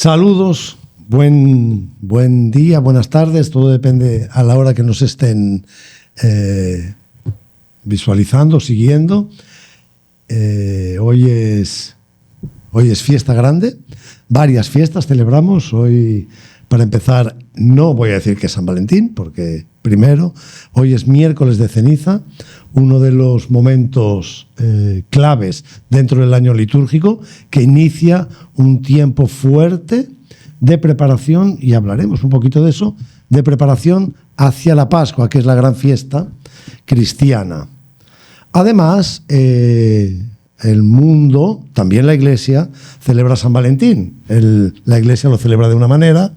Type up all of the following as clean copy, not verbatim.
Saludos, buen día, buenas tardes, todo depende a la hora que nos estén visualizando, siguiendo. Hoy es fiesta grande, varias fiestas celebramos. Hoy, para empezar, no voy a decir que es San Valentín, porque primero, hoy es miércoles de ceniza, uno de los momentos claves dentro del año litúrgico, que inicia un tiempo fuerte de preparación, y hablaremos un poquito de eso, de preparación hacia la Pascua, que es la gran fiesta cristiana. Además, el mundo, también la Iglesia, celebra San Valentín. La Iglesia lo celebra de una manera,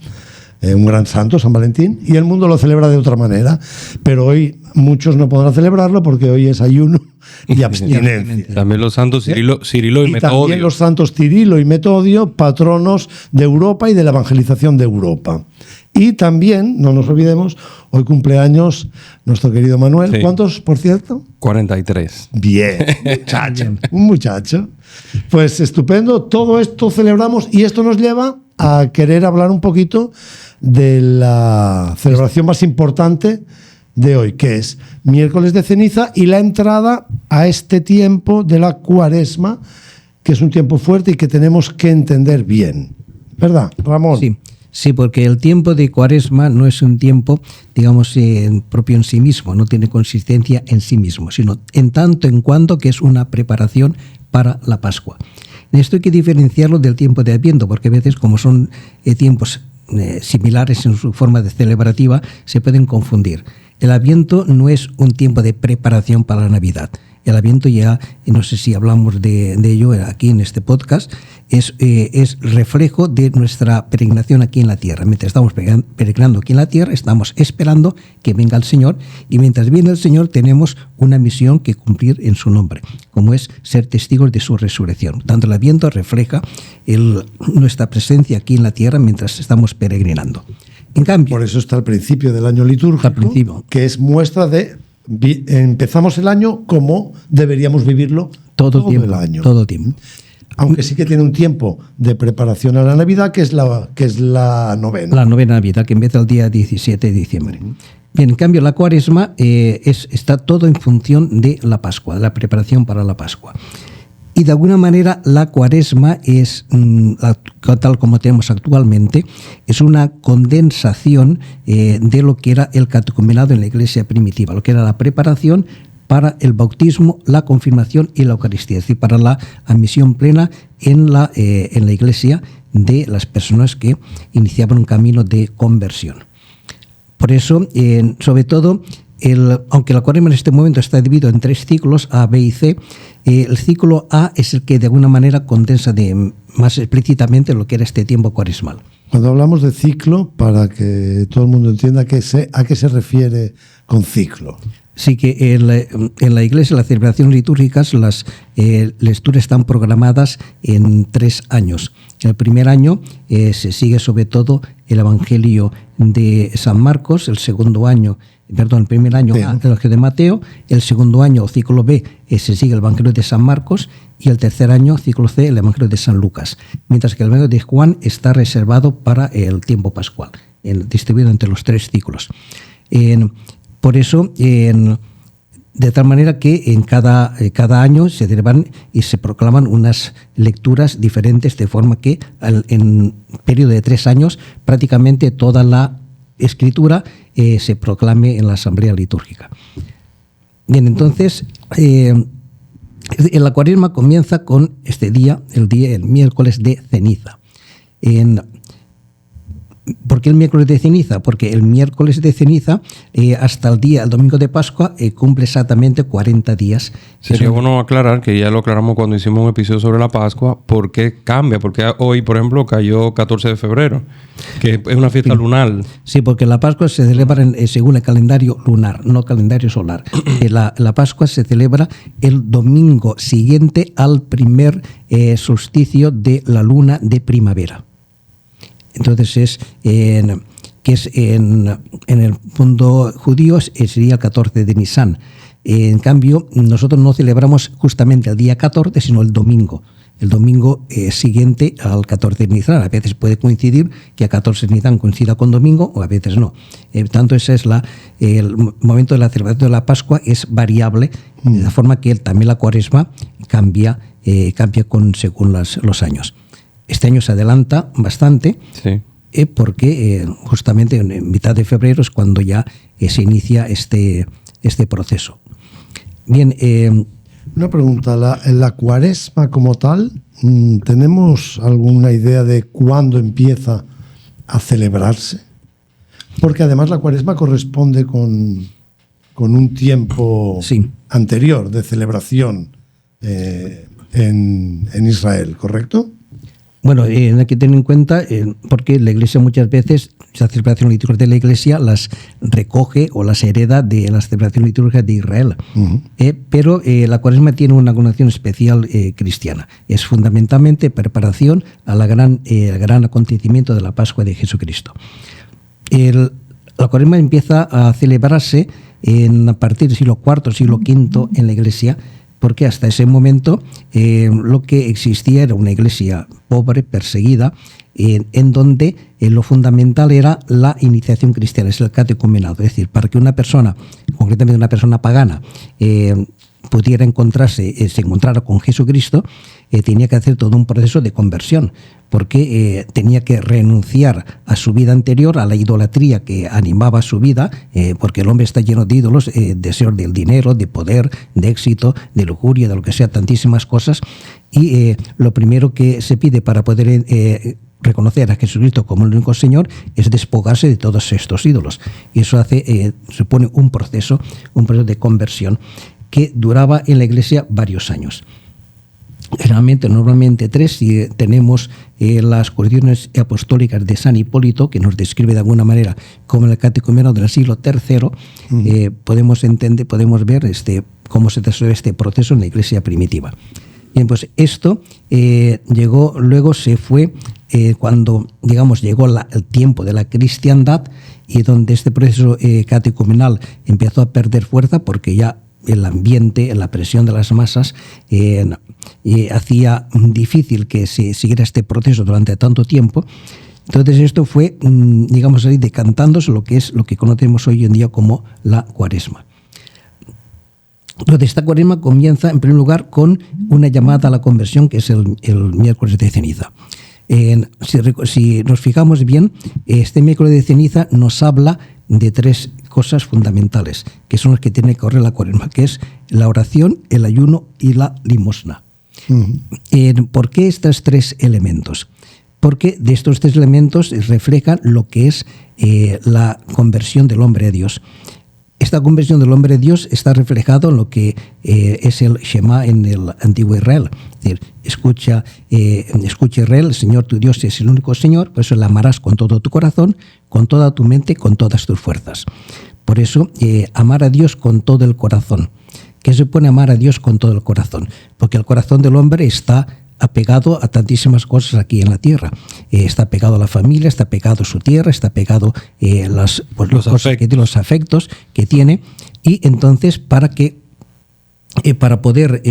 un gran santo, San Valentín, y el mundo lo celebra de otra manera. Pero hoy muchos no podrán celebrarlo porque hoy es ayuno y abstinencia. También los santos Cirilo y Metodio. También los santos Cirilo y Metodio, patronos de Europa y de la evangelización de Europa. Y también, no nos olvidemos, hoy cumpleaños nuestro querido Manuel. Sí. ¿Cuántos, por cierto? 43. Bien, muchacho, un muchacho. Pues estupendo, todo esto celebramos y esto nos lleva a querer hablar un poquito de la celebración más importante de hoy, que es miércoles de ceniza y la entrada a este tiempo de la Cuaresma, que es un tiempo fuerte y que tenemos que entender bien. ¿Verdad, Ramón? Sí, porque el tiempo de Cuaresma no es un tiempo, digamos, propio en sí mismo, no tiene consistencia en sí mismo, sino en tanto en cuanto que es una preparación para la Pascua. Esto hay que diferenciarlo del tiempo de Adviento, porque a veces, como son tiempos similares en su forma de celebrativa, se pueden confundir. El Adviento no es un tiempo de preparación para la Navidad. El Adviento ya, no sé si hablamos de ello aquí en este podcast, es reflejo de nuestra peregrinación aquí en la tierra. Mientras estamos peregrinando aquí en la tierra, estamos esperando que venga el Señor, y mientras viene el Señor tenemos una misión que cumplir en su nombre, como es ser testigos de su resurrección. Tanto el Adviento refleja nuestra presencia aquí en la tierra mientras estamos peregrinando. En cambio, por eso está al principio del año litúrgico, que es muestra de empezamos el año como deberíamos vivirlo todo el año. Todo el tiempo. Aunque sí que tiene un tiempo de preparación a la Navidad, que es la novena. La novena Navidad, que empieza el día 17 de diciembre. Bien, en cambio, la Cuaresma está todo en función de la Pascua, de la preparación para la Pascua. Y de alguna manera la Cuaresma es, tal como tenemos actualmente, es una condensación de lo que era el catecumenado en la Iglesia primitiva, lo que era la preparación para el bautismo, la confirmación y la Eucaristía, es decir, para la admisión plena en la Iglesia de las personas que iniciaban un camino de conversión. Por eso, sobre todo, aunque la Cuaresma en este momento está dividido en 3 ciclos, A, B y C, el ciclo A es el que de alguna manera condensa más explícitamente lo que era este tiempo cuaresmal. Cuando hablamos de ciclo, para que todo el mundo entienda a qué se refiere con ciclo. Sí, que en la Iglesia, las celebraciones litúrgicas, las lecturas están programadas en 3 años. En el primer año se sigue sobre todo el Evangelio de San Marcos, el primer año el Evangelio de Mateo, el segundo año, o ciclo B, se sigue el Evangelio de San Marcos, y el tercer año, ciclo C, el Evangelio de San Lucas, mientras que el Evangelio de Juan está reservado para el tiempo pascual, distribuido entre los 3 ciclos. Por eso, de tal manera que en cada año se celebran y se proclaman unas lecturas diferentes, de forma que en un periodo de 3 años prácticamente toda la escritura se proclame en la asamblea litúrgica. Bien, entonces, en la Cuaresma comienza con este día, el miércoles de ceniza. ¿Por qué el miércoles de ceniza? Porque el miércoles de ceniza hasta el domingo de Pascua cumple exactamente 40 días. Sería bueno aclarar, que ya lo aclaramos cuando hicimos un episodio sobre la Pascua, ¿por qué cambia? Porque hoy, por ejemplo, cayó 14 de febrero, que es una fiesta lunar. Sí, porque la Pascua se celebra según el calendario lunar, no calendario solar. La Pascua se celebra el domingo siguiente al primer solsticio de la luna de primavera. Entonces en el mundo judío sería el 14 de Nisan. En cambio, nosotros no celebramos justamente el día 14, sino el domingo. el domingo siguiente al 14 de Nisan. A veces puede coincidir que a 14 de Nisan coincida con domingo o a veces no. Tanto ese es el momento de la celebración de la Pascua, es variable, de la forma que también la Cuaresma cambia según los años. Este año se adelanta bastante, Sí. Porque justamente en mitad de febrero es cuando ya se inicia este proceso. Bien, Una pregunta, la Cuaresma como tal, ¿tenemos alguna idea de cuándo empieza a celebrarse? Porque además la Cuaresma corresponde con un tiempo Sí. anterior de celebración en Israel, ¿correcto? bueno, hay que tener en cuenta, porque la Iglesia muchas veces, las celebraciones litúrgicas de la Iglesia las recoge o las hereda de las celebraciones litúrgicas de Israel. Pero la Cuaresma tiene una connotación especial cristiana. Es fundamentalmente preparación al gran acontecimiento de la Pascua de Jesucristo. La Cuaresma empieza a celebrarse a partir del siglo IV, siglo V en la Iglesia, porque hasta ese momento lo que existía era una iglesia pobre, perseguida, en donde lo fundamental era la iniciación cristiana, es el catecumenado. Es decir, para que una persona, concretamente una persona pagana, pudiera se encontrara con Jesucristo, tenía que hacer todo un proceso de conversión, porque tenía que renunciar a su vida anterior, a la idolatría que animaba su vida, porque el hombre está lleno de ídolos, deseos del dinero, de poder, de éxito, de lujuria, de lo que sea, tantísimas cosas. Y lo primero que se pide para poder reconocer a Jesucristo como el único Señor es despojarse de todos estos ídolos. Y eso supone un proceso de conversión que duraba en la Iglesia varios años. Normalmente 3, si tenemos las Curaciones Apostólicas de San Hipólito, que nos describe de alguna manera como el catecumenado del siglo III, podemos ver cómo se desarrolló este proceso en la Iglesia primitiva. Bien, pues esto luego se fue cuando, digamos, llegó el tiempo de la cristiandad, y donde este proceso catecumenal empezó a perder fuerza, porque ya el ambiente, la presión de las masas, hacía difícil que se siguiera este proceso durante tanto tiempo. Entonces esto fue, digamos así, decantándose lo que conocemos hoy en día como la Cuaresma. Entonces esta Cuaresma comienza en primer lugar con una llamada a la conversión, que es el miércoles de ceniza. Si nos fijamos bien, este miércoles de ceniza nos habla de 3 cosas fundamentales, que son las que tiene que correr la Cuaresma, que es la oración, el ayuno y la limosna. ¿Por qué estos 3 elementos? Porque de estos 3 elementos reflejan lo que es la conversión del hombre a Dios. Esta conversión del hombre a Dios está reflejado en lo que es el Shema en el antiguo Israel. Es decir, escucha Israel, el Señor tu Dios es el único Señor, por eso le amarás con todo tu corazón, con toda tu mente, con todas tus fuerzas. Por eso, amar a Dios con todo el corazón. ¿Qué supone amar a Dios con todo el corazón? Porque el corazón del hombre está apegado a tantísimas cosas aquí en la tierra. Está apegado a la familia, está apegado a su tierra, está apegado a los afectos que tiene. Y entonces, para poder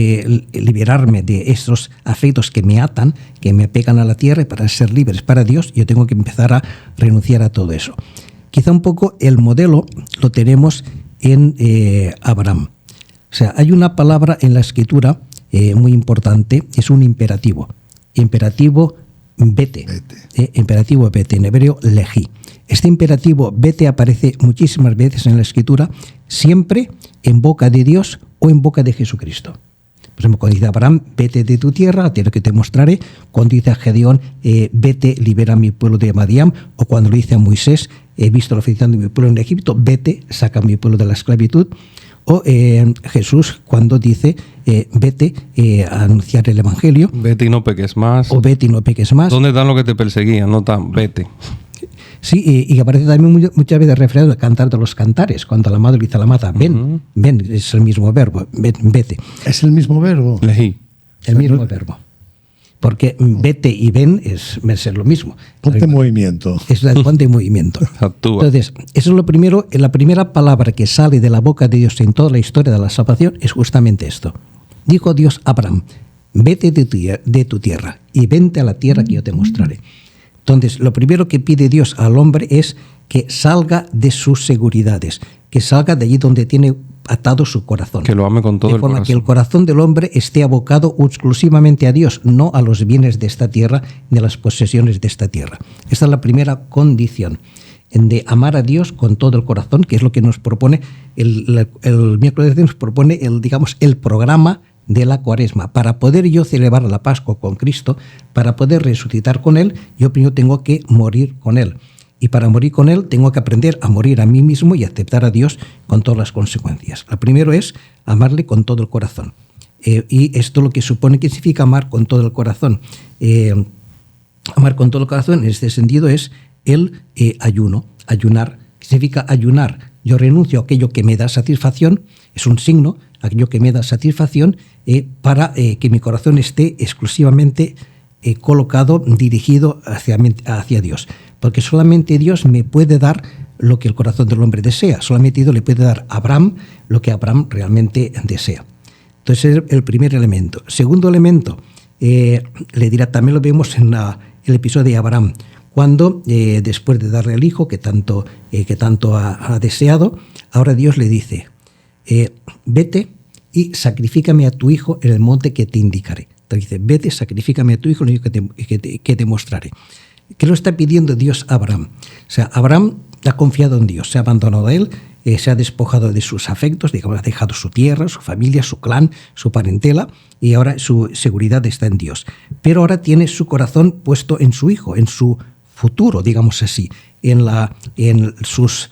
liberarme de esos afectos que me atan, que me apegan a la tierra, y para ser libres para Dios, yo tengo que empezar a renunciar a todo eso. Quizá un poco el modelo lo tenemos en Abraham. O sea, hay una palabra en la Escritura muy importante, es un imperativo. Imperativo vete. Imperativo vete, en hebreo lejí. Este imperativo vete aparece muchísimas veces en la Escritura, siempre en boca de Dios o en boca de Jesucristo. Por ejemplo, cuando dice a Abraham, vete de tu tierra, la tierra que te mostraré. Cuando dice a Gedeón, vete, libera a mi pueblo de Madián. O cuando le dice a Moisés, he visto la aflicción de mi pueblo en Egipto, vete, saca a mi pueblo de la esclavitud. O Jesús cuando dice, vete a anunciar el Evangelio. Vete y no peques más. O vete y no peques más. ¿Dónde están los que te perseguían? No están, vete. Sí, y aparece también muchas veces referido al cantar de los cantares, cuando la madre dice a la mata, ven, ven, es el mismo verbo, vete. ¿Es el mismo verbo? Lejí. El mismo verbo. Porque vete y ven es lo mismo. Ponte en movimiento. Es la ponte en movimiento. Actúa. Entonces, eso es lo primero, la primera palabra que sale de la boca de Dios en toda la historia de la salvación es justamente esto. Dijo Dios a Abraham, vete de tu tierra y vente a la tierra que yo te mostraré. Entonces, lo primero que pide Dios al hombre es que salga de sus seguridades, que salga de allí donde tiene atado su corazón. Que lo ame con todo el corazón. De forma que el corazón del hombre esté abocado exclusivamente a Dios, no a los bienes de esta tierra ni a las posesiones de esta tierra. Esta es la primera condición, de amar a Dios con todo el corazón, que es lo que nos propone el miércoles, nos propone el programa de la Cuaresma. Para poder yo celebrar la Pascua con Cristo, para poder resucitar con Él, yo primero tengo que morir con Él. Y para morir con Él tengo que aprender a morir a mí mismo y aceptar a Dios con todas las consecuencias. Lo primero es amarle con todo el corazón. Y esto lo que supone que significa amar con todo el corazón. Amar con todo el corazón en este sentido es el ayuno. Ayunar, ¿qué significa ayunar? Yo renuncio a aquello que me da satisfacción, es un signo, aquello que me da satisfacción, para que mi corazón esté exclusivamente colocado, dirigido hacia Dios. Porque solamente Dios me puede dar lo que el corazón del hombre desea. Solamente Dios le puede dar a Abraham lo que Abraham realmente desea. Entonces es el primer elemento. Segundo elemento, le dirá, también lo vemos en el episodio de Abraham, cuando después de darle al hijo que tanto ha deseado, ahora Dios le dice, vete y sacrifícame a tu hijo en el monte que te indicaré. Entonces dice, vete, sacrifícame a tu hijo en el monte que te mostraré. ¿Qué lo está pidiendo Dios a Abraham? O sea, Abraham ha confiado en Dios, se ha abandonado a Él, se ha despojado de sus afectos, digamos, ha dejado su tierra, su familia, su clan, su parentela, y ahora su seguridad está en Dios. Pero ahora tiene su corazón puesto en su hijo, en su futuro, digamos así, en sus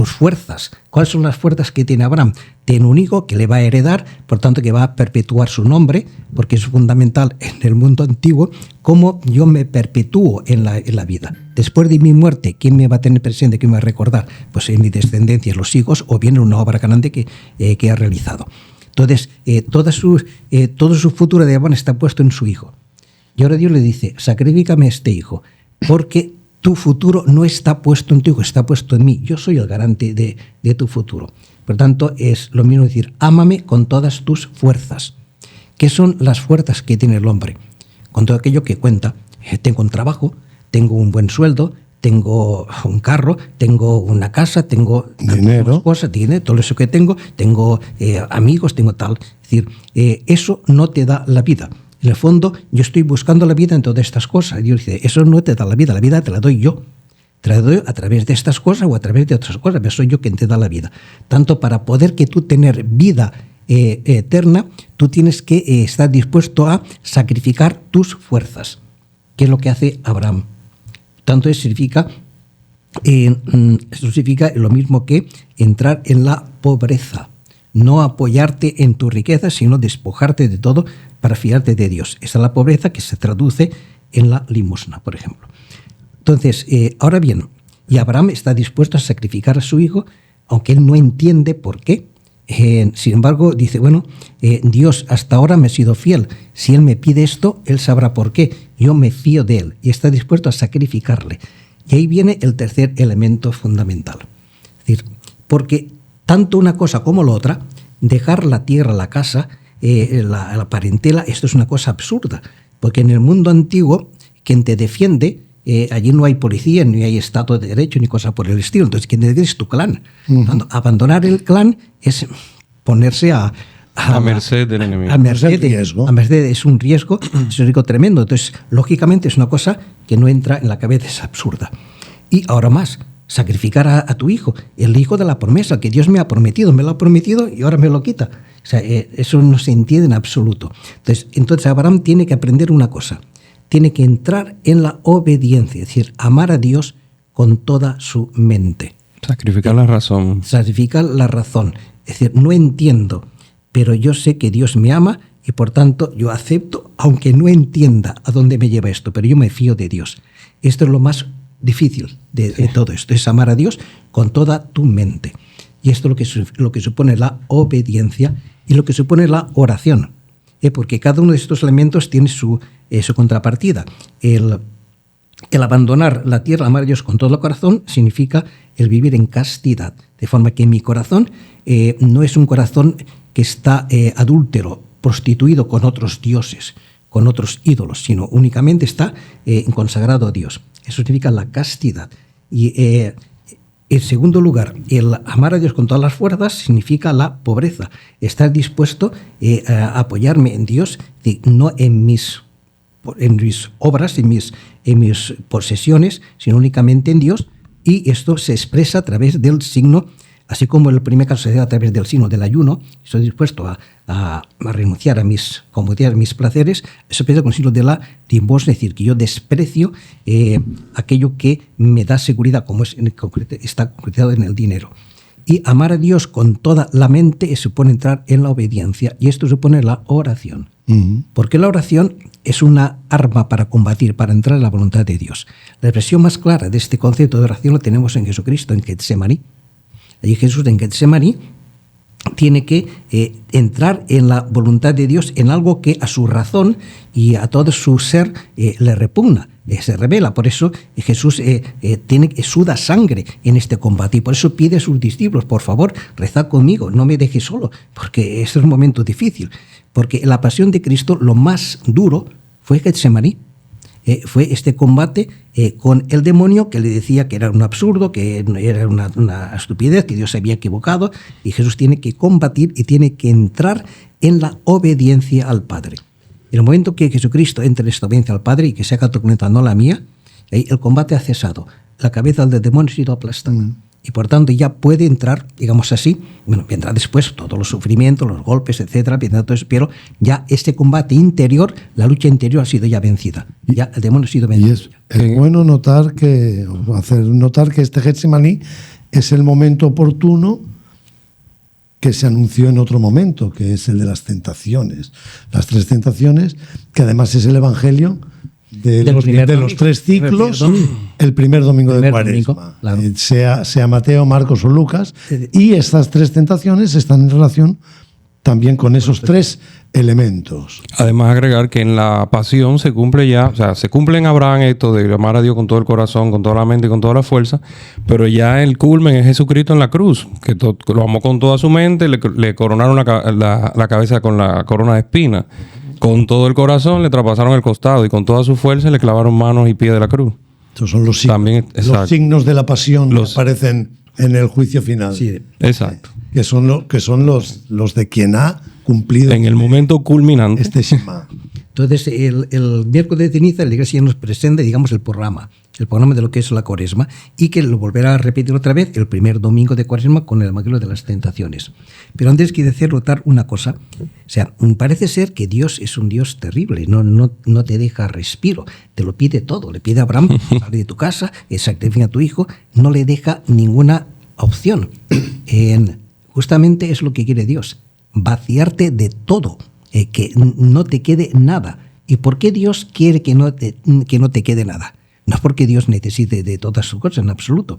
fuerzas. ¿Cuáles son las fuerzas que tiene Abraham? Tiene un hijo que le va a heredar, por tanto que va a perpetuar su nombre, porque es fundamental en el mundo antiguo cómo yo me perpetúo en la vida. Después de mi muerte, ¿quién me va a tener presente, quién me va a recordar? Pues en mi descendencia, los hijos, o bien en una obra grande que ha realizado. Entonces, todo su futuro de Abraham está puesto en su hijo. Y ahora Dios le dice, sacrifícame a este hijo, porque tu futuro no está puesto en tu hijo, está puesto en mí. Yo soy el garante de tu futuro. Por tanto, es lo mismo decir, ámame con todas tus fuerzas. ¿Qué son las fuerzas que tiene el hombre? Con todo aquello que cuenta. Tengo un trabajo, tengo un buen sueldo, tengo un carro, tengo una casa, tengo dinero, cosas, todo eso que tengo amigos, tengo tal. Es decir, eso no te da la vida. En el fondo, yo estoy buscando la vida en todas estas cosas. Dios dice, eso no te da la vida te la doy yo. Te la doy a través de estas cosas o a través de otras cosas, pero soy yo quien te da la vida. Tanto para poder que tú tener vida eterna, tú tienes que estar dispuesto a sacrificar tus fuerzas, que es lo que hace Abraham. Tanto eso significa lo mismo que entrar en la pobreza. No apoyarte en tu riqueza, sino despojarte de todo para fiarte de Dios. Esa es la pobreza que se traduce en la limosna, por ejemplo. Entonces, ahora bien, y Abraham está dispuesto a sacrificar a su hijo, aunque él no entiende por qué. Sin embargo, dice, bueno, Dios hasta ahora me ha sido fiel. Si Él me pide esto, Él sabrá por qué. Yo me fío de Él y está dispuesto a sacrificarle. Y ahí viene el tercer elemento fundamental. Es decir, porque tanto una cosa como la otra, dejar la tierra, la casa, la parentela, esto es una cosa absurda. Porque en el mundo antiguo, quien te defiende, allí no hay policía, ni hay Estado de Derecho, ni cosa por el estilo. Entonces, quien te defiende es tu clan. Uh-huh. Abandonar el clan es ponerse a merced del enemigo. A merced es un riesgo tremendo. Entonces, lógicamente, es una cosa que no entra en la cabeza, es absurda. Y ahora más, sacrificar a tu hijo, el hijo de la promesa, que Dios me ha prometido y ahora me lo quita. O sea, eso no se entiende en absoluto. Entonces Abraham tiene que aprender una cosa, tiene que entrar en la obediencia, es decir, amar a Dios con toda su mente. Sacrificar la razón. Sacrificar la razón. Es decir, no entiendo, pero yo sé que Dios me ama y por tanto yo acepto, aunque no entienda a dónde me lleva esto, pero yo me fío de Dios. Esto es lo más difícil de todo esto, es amar a Dios con toda tu mente. Y esto es lo que supone la obediencia y lo que supone la oración. Porque cada uno de estos elementos tiene su contrapartida. El abandonar la tierra, amar a Dios con todo el corazón, significa el vivir en castidad. De forma que mi corazón no es un corazón que está adúltero prostituido con otros dioses, con otros ídolos, sino únicamente está consagrado a Dios. Eso significa la castidad. Y en segundo lugar, el amar a Dios con todas las fuerzas significa la pobreza. Estar dispuesto a apoyarme en Dios, no en mis obras, en mis posesiones, sino únicamente en Dios. Y esto se expresa a través del signo, así como el primer caso se da a través del signo del ayuno. Estoy dispuesto a renunciar a mis comodidades, a mis placeres. Eso empieza con el signo de la limosna, es decir, que yo desprecio aquello que me da seguridad, como está concretado en el dinero. Y amar a Dios con toda la mente supone entrar en la obediencia, y esto supone la oración. Porque la oración es una arma para combatir, para entrar en la voluntad de Dios. La expresión más clara de este concepto de oración lo tenemos en Jesucristo, en Getsemaní. Allí Jesús en Getsemaní tiene que entrar en la voluntad de Dios, en algo que a su razón y a todo su ser le repugna, se revela. Por eso Jesús suda sangre en este combate, y por eso pide a sus discípulos: por favor, rezad conmigo, no me dejes solo, porque este es un momento difícil. Porque en la pasión de Cristo lo más duro fue Getsemaní. Fue este combate con el demonio, que le decía que era un absurdo, que era una estupidez, que Dios se había equivocado, y Jesús tiene que combatir y tiene que entrar en la obediencia al Padre. En el momento que Jesucristo entre en esta obediencia al Padre y que se haga tu voluntad, no la mía, el combate ha cesado. La cabeza del demonio ha sido aplastada. Y por tanto ya puede entrar, digamos así, bueno, vendrá después todos los sufrimientos, los golpes, etcétera, vendrá todo eso, pero ya este combate interior, la lucha interior ha sido ya vencida. Ya el demonio ha sido vencido. Y es bueno hacer notar que este Getsemaní es el momento oportuno que se anunció en otro momento, que es el de las tentaciones. Las 3 tentaciones, que además es el Evangelio de los 3 ciclos, el primer domingo de Cuaresma, claro. sea Mateo, Marcos o Lucas, y estas 3 tentaciones están en relación también con esos 3 elementos. Además, agregar que en la pasión se cumple ya, o sea, se cumple en Abraham esto de amar a Dios con todo el corazón, con toda la mente y con toda la fuerza, pero ya el culmen es Jesucristo en la cruz, que lo amó con toda su mente, le coronaron la cabeza con la corona de espinas. Con todo el corazón le traspasaron el costado, y con toda su fuerza le clavaron manos y pies de la cruz. Estos son los signos de la pasión que aparecen en el juicio final. Sí, exacto. Que son los de quien ha cumplido en el momento culminante este Shema. Entonces, el miércoles de ceniza la Iglesia nos presenta, digamos, el programa de lo que es la Cuaresma, y que lo volverá a repetir otra vez el primer domingo de Cuaresma con el Evangelio de las Tentaciones. Pero antes quiero hacer notar una cosa. O sea, parece ser que Dios es un Dios terrible, no te deja respiro, te lo pide todo. Le pide a Abraham: sale de tu casa, sacrifica a tu hijo, no le deja ninguna opción. Justamente es lo que quiere Dios, vaciarte de todo. Que no te quede nada. ¿Y por qué Dios quiere que no te quede nada? No es porque Dios necesite de todas sus cosas, en absoluto.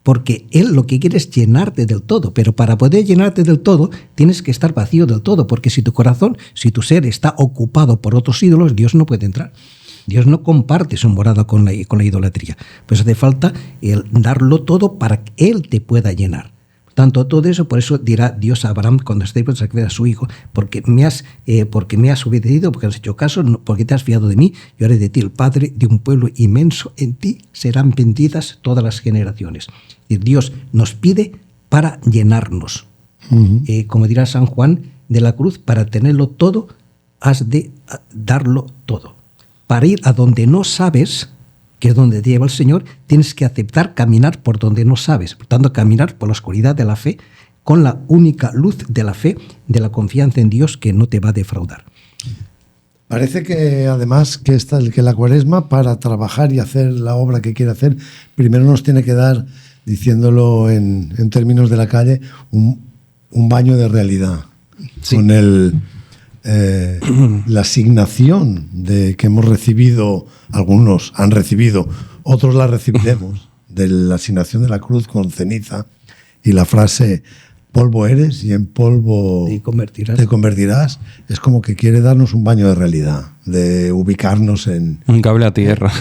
Porque Él lo que quiere es llenarte del todo. Pero para poder llenarte del todo, tienes que estar vacío del todo. Porque si tu corazón, si tu ser está ocupado por otros ídolos, Dios no puede entrar. Dios no comparte su morada con la idolatría. Pues hace falta el darlo todo para que Él te pueda llenar. Tanto todo eso, por eso dirá Dios a Abraham cuando esté por sacrificar a su hijo: porque me has obedecido, porque has hecho caso, porque te has fiado de mí, yo haré de ti el padre de un pueblo inmenso, en ti serán benditas todas las generaciones. Y Dios nos pide para llenarnos. Como dirá San Juan de la Cruz: para tenerlo todo, has de darlo todo. Para ir a donde no sabes, que es donde te lleva el Señor, tienes que aceptar caminar por donde no sabes. Por tanto, caminar por la oscuridad de la fe, con la única luz de la fe, de la confianza en Dios, que no te va a defraudar. Parece que además que la Cuaresma, para trabajar y hacer la obra que quiere hacer, primero nos tiene que dar, diciéndolo en términos de la calle, un baño de realidad. Sí. Con la asignación que hemos recibido, algunos han recibido, otros la recibiremos, de la asignación de la cruz con ceniza, y la frase: polvo eres y en polvo te convertirás, es como que quiere darnos un baño de realidad, de ubicarnos en... un cable a tierra.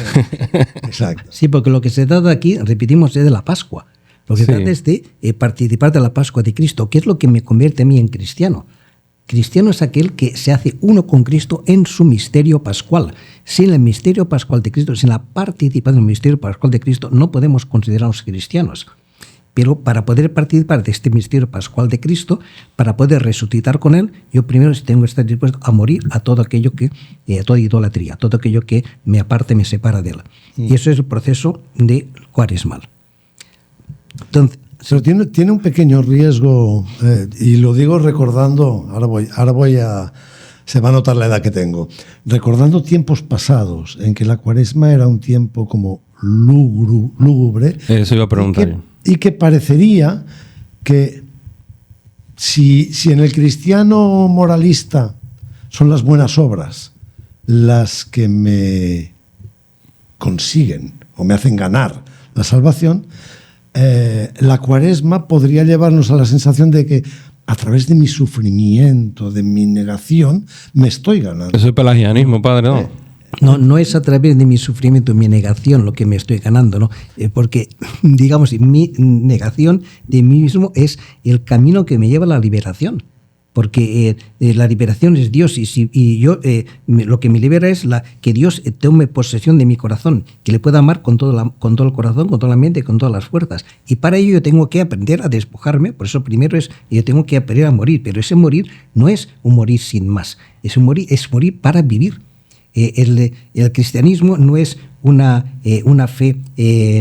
Exacto. Sí, porque lo que se trata aquí, repetimos, es de la Pascua. Lo que se trata es de participar de la Pascua de Cristo, que es lo que me convierte a mí en cristiano. Cristiano es aquel que se hace uno con Cristo en su misterio pascual. Sin el misterio pascual de Cristo, sin la participación del misterio pascual de Cristo, no podemos considerarnos cristianos. Pero para poder participar de este misterio pascual de Cristo, para poder resucitar con Él, yo primero tengo que estar dispuesto a morir a todo aquello que, a toda idolatría, a todo aquello que me aparte, me separa de Él. Y eso es el proceso de cuaresmal. Entonces, pero tiene un pequeño riesgo, y lo digo recordando, ahora voy a... Se va a notar la edad que tengo. Recordando tiempos pasados en que la cuaresma era un tiempo como lúgubre. Eso iba a preguntar. Y que parecería que si en el cristiano moralista son las buenas obras las que me consiguen o me hacen ganar la salvación, la cuaresma podría llevarnos a la sensación de que a través de mi sufrimiento, de mi negación, me estoy ganando. Eso es pelagianismo, padre, ¿no? No es a través de mi sufrimiento y mi negación lo que me estoy ganando, ¿no? Porque, digamos, mi negación de mí mismo es el camino que me lleva a la liberación. Porque la liberación es Dios y yo lo que me libera es que Dios tome posesión de mi corazón, que le pueda amar con todo el corazón, con toda la mente, con todas las fuerzas. Y para ello yo tengo que aprender a despojarme, por eso primero yo tengo que aprender a morir, pero ese morir no es un morir sin más, es morir para vivir. El cristianismo no es una fe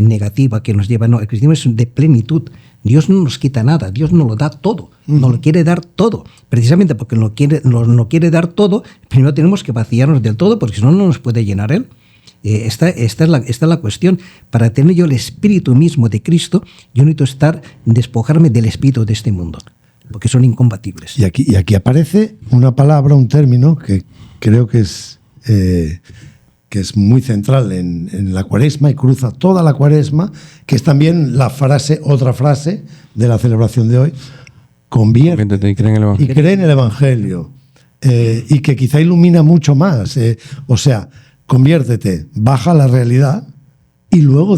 negativa que nos lleva, no, el cristianismo es de plenitud. Dios no nos quita nada, Dios nos lo da todo, nos lo quiere dar todo. Precisamente porque nos quiere dar todo, primero tenemos que vaciarnos del todo, porque si no, no nos puede llenar Él. Esta es la cuestión. Para tener yo el espíritu mismo de Cristo, yo necesito despojarme del espíritu de este mundo, porque son incompatibles. Y aquí aparece una palabra, un término que creo que es muy central en la cuaresma y cruza toda la cuaresma, que es también otra frase de la celebración de hoy: conviértete y cree en el Evangelio, y que quizá ilumina mucho más. O sea, conviértete, baja la realidad y luego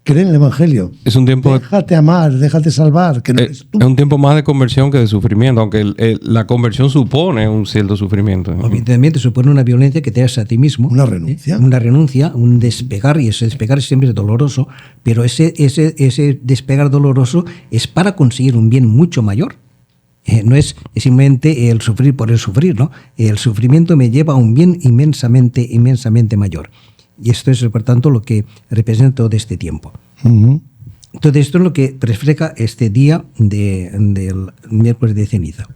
cree en el Evangelio. Es un tiempo... Déjate amar, déjate salvar. Que no es un tiempo más de conversión que de sufrimiento, aunque la conversión supone un cierto sufrimiento. Evidentemente supone una violencia que te haces a ti mismo. Una renuncia. Una renuncia, un despegar, y ese despegar siempre es doloroso, pero ese despegar doloroso es para conseguir un bien mucho mayor. No es simplemente el sufrir por el sufrir, ¿no? El sufrimiento me lleva a un bien inmensamente mayor. Y esto es, por tanto, lo que representa todo este tiempo. Uh-huh. Entonces, esto es lo que refleja este día del miércoles de ceniza,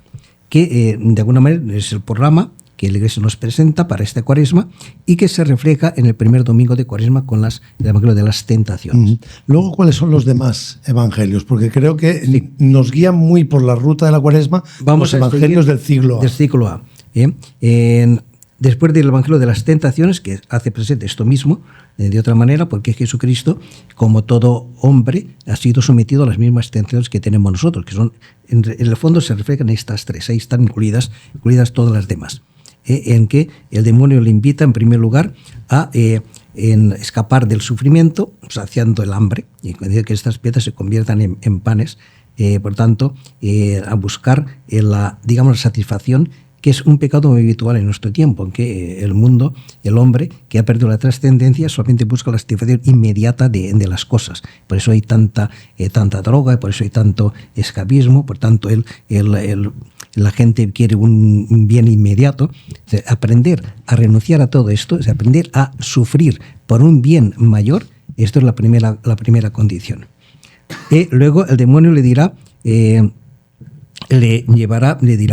que de alguna manera es el programa que la Iglesia nos presenta para esta cuaresma y que se refleja en el primer domingo de cuaresma con el Evangelio de las Tentaciones. Uh-huh. Luego, ¿cuáles son los demás evangelios? Porque creo que nos guían muy por la ruta de la cuaresma los evangelios del siglo A. Del siglo A. Después del Evangelio de las Tentaciones, que hace presente esto mismo, de otra manera, porque Jesucristo, como todo hombre, ha sido sometido a las mismas tentaciones que tenemos nosotros, que son, en el fondo se reflejan estas tres, ahí están incluidas todas las demás, en que el demonio le invita, en primer lugar, a escapar del sufrimiento, saciando el hambre, y que estas piedras se conviertan en panes, por tanto, a buscar la satisfacción, que es un pecado muy habitual en nuestro tiempo, en que el mundo, el hombre, que ha perdido la trascendencia, solamente busca la satisfacción inmediata de las cosas. Por eso hay tanta droga, por eso hay tanto escapismo, por tanto la gente quiere un bien inmediato. O sea, aprender a renunciar a todo esto, es aprender a sufrir por un bien mayor. Esto es la primera condición. Luego el demonio le dirá,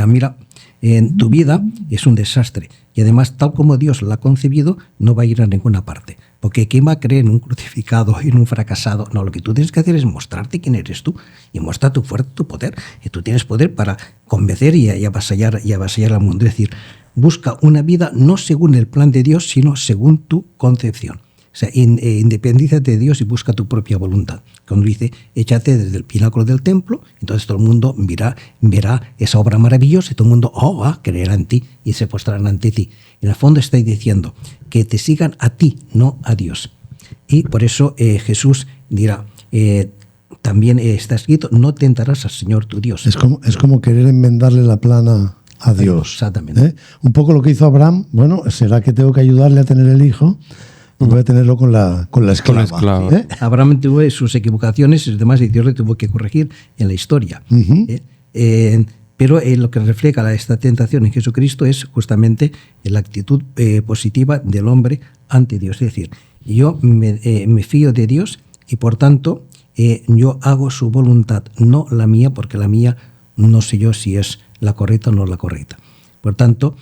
mira, en tu vida es un desastre y además tal como Dios la ha concebido no va a ir a ninguna parte, porque ¿quién va a creer en un crucificado, en un fracasado? No, lo que tú tienes que hacer es mostrarte quién eres tú y mostrar tu fuerza, tu poder, y tú tienes poder para convencer y avasallar al mundo. Es decir, busca una vida no según el plan de Dios, sino según tu concepción. O sea, independízate de Dios y busca tu propia voluntad. Cuando dice, échate desde el pináculo del templo, entonces todo el mundo verá esa obra maravillosa y todo el mundo creerá en ti y se postrarán ante ti. En el fondo estáis diciendo que te sigan a ti, no a Dios. Y por eso Jesús dirá, también está escrito, no tentarás al Señor tu Dios. Es como querer enmendarle la plana a Dios. Exactamente. Un poco lo que hizo Abraham, bueno, será que tengo que ayudarle a tener el hijo, y voy a tenerlo con la esclava. esclava. Abraham tuvo sus equivocaciones y demás, y Dios le tuvo que corregir en la historia. Pero lo que refleja esta tentación en Jesucristo es justamente la actitud positiva del hombre ante Dios. Es decir, yo me fío de Dios y por tanto yo hago su voluntad, no la mía, porque la mía no sé yo si es la correcta o no la correcta. Por tanto,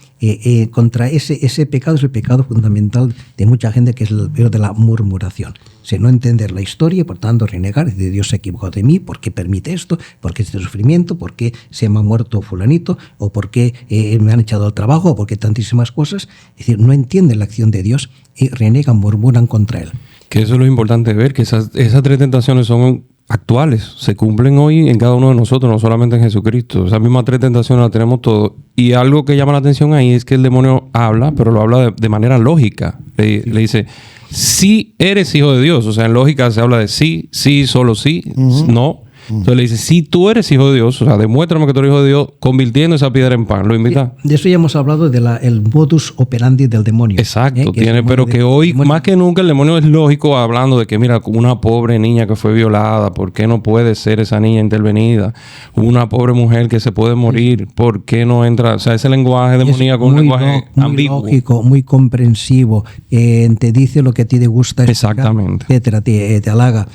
contra ese pecado es el pecado fundamental de mucha gente, que es el peor de la murmuración. No entender la historia y por tanto renegar, decir, Dios se ha equivocado de mí, ¿por qué permite esto? ¿Por qué este sufrimiento? ¿Por qué se me ha muerto fulanito? ¿O por qué me han echado al trabajo? ¿O por qué tantísimas cosas? Es decir, no entienden la acción de Dios y renegan, murmuran contra Él. Que eso es lo importante de ver, que esas tres tentaciones son actuales, se cumplen hoy en cada uno de nosotros, no solamente en Jesucristo. Esas mismas tres tentaciones las tenemos todos. Y algo que llama la atención ahí es que el demonio habla, pero lo habla de manera lógica. Le dice, sí eres hijo de Dios. O sea, en lógica se habla de sí, solo sí, no. Entonces le dice, si tú eres hijo de Dios, o sea, demuéstrame que tú eres hijo de Dios, convirtiendo esa piedra en pan. ¿Lo invita? De eso ya hemos hablado, el modus operandi del demonio. Exacto, pero que hoy, más que nunca, el demonio es lógico hablando de que, mira, una pobre niña que fue violada, ¿por qué no puede ser esa niña intervenida? Una pobre mujer que se puede morir, ¿por qué no entra? O sea, ese lenguaje demoníaco es un lenguaje ambiguo. Muy lógico, muy comprensivo. Te dice lo que a ti te gusta. Exactamente. Etcétera, te halaga.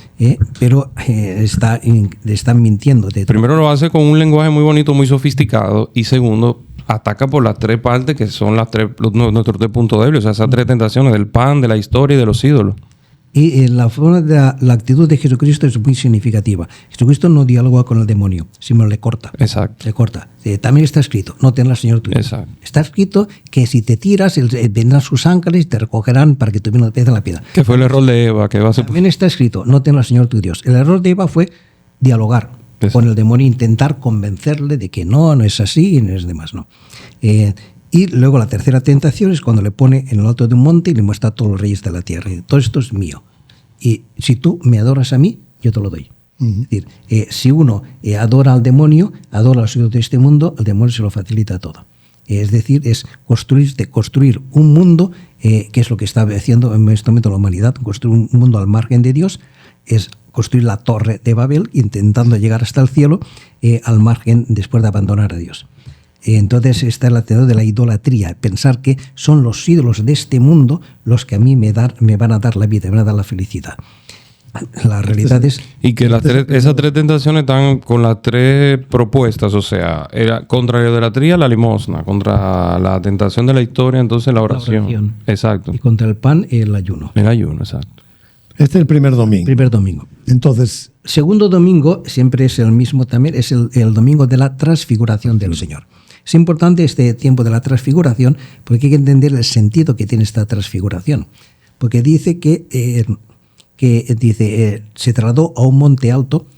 Pero están mintiendo. Primero lo hace con un lenguaje muy bonito, muy sofisticado, y segundo, ataca por las tres partes que son nuestros tres puntos débiles, o sea, esas tres tentaciones del pan, de la historia y de los ídolos. Y la forma de la actitud de Jesucristo es muy significativa. Jesucristo no dialoga con el demonio, sino le corta. Exacto. Le corta. También está escrito, no temerás al Señor tu Dios. Exacto. Está escrito que si te tiras, vendrán sus ángeles y te recogerán para que tú no te pegues en la piedra. Que fue el error de Eva. También está escrito, no temerás al Señor tu Dios. El error de Eva fue dialogar con el demonio, intentar convencerle de que no es así y no es demás, no. Y luego la tercera tentación es cuando le pone en el alto de un monte y le muestra a todos los reyes de la tierra. Y todo esto es mío. Y si tú me adoras a mí, yo te lo doy. Es decir, si uno adora al demonio, adora a los hijos de este mundo, el demonio se lo facilita todo. Es decir, es construir un mundo, que es lo que está haciendo en este momento la humanidad, construir un mundo al margen de Dios, es construir la torre de Babel, intentando llegar hasta el cielo, al margen después de abandonar a Dios. Entonces está el ateo de la idolatría, pensar que son los ídolos de este mundo los que a mí me van a dar la vida, me van a dar la felicidad. La realidad es... Y que esas tres tentaciones están con las tres propuestas, o sea, contra la idolatría, la limosna, contra la tentación de la historia, entonces la oración. Exacto. Y contra el pan, el ayuno. El ayuno, exacto. Este es el primer domingo. Entonces... Segundo domingo, siempre es el mismo también, es el domingo de la transfiguración del Señor. Es importante este tiempo de la transfiguración porque hay que entender el sentido que tiene esta transfiguración. Porque dice que se trasladó a un monte alto.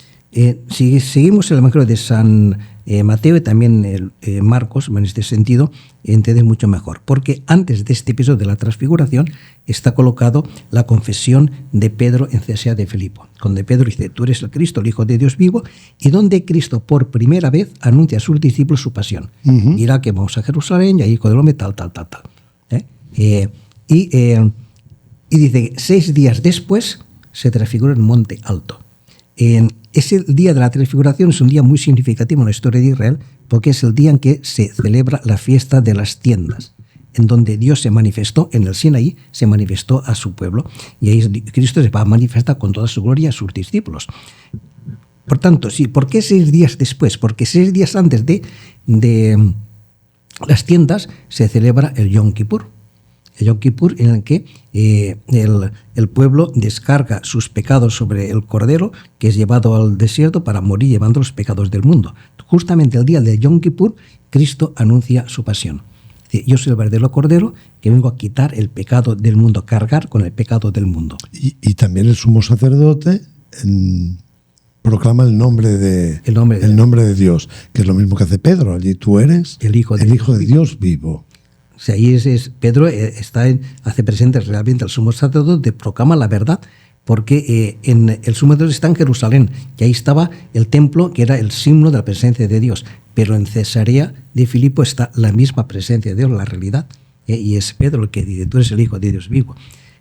Si seguimos el Evangelio de San Mateo y también Marcos, en este sentido, entienden mucho mejor. Porque antes de este episodio de la transfiguración está colocado la confesión de Pedro en Cesarea de Filipo, donde Pedro dice, tú eres el Cristo, el Hijo de Dios vivo, y donde Cristo por primera vez anuncia a sus discípulos su pasión. Mira que vamos a Jerusalén y ahí Hijo del Hombre tal. Y dice, 6 días después se transfiguró en monte alto. Ese día de la transfiguración es un día muy significativo en la historia de Israel porque es el día en que se celebra la fiesta de las tiendas, en donde Dios se manifestó en el Sinaí, se manifestó a su pueblo y ahí Cristo se va a manifestar con toda su gloria a sus discípulos. Por tanto, sí, ¿por qué 6 días después? Porque 6 días antes de las tiendas se celebra el Yom Kippur. El Yom Kippur en el que el pueblo descarga sus pecados sobre el Cordero, que es llevado al desierto para morir llevando los pecados del mundo. Justamente el día del Yom Kippur, Cristo anuncia su pasión. Dice, yo soy el verdadero Cordero que vengo a quitar el pecado del mundo, cargar con el pecado del mundo. Y también el sumo sacerdote proclama el nombre de Dios, que es lo mismo que hace Pedro. Allí tú eres el Hijo de Dios vivo. O sea, ahí Pedro hace presente realmente al sumo sacerdote, proclama la verdad, porque en el sumo sacerdote está en Jerusalén, que ahí estaba el templo, que era el símbolo de la presencia de Dios. pero en Cesarea de Filipo está la misma presencia de Dios, la realidad. Y es Pedro el que dice, tú eres el Hijo de Dios vivo.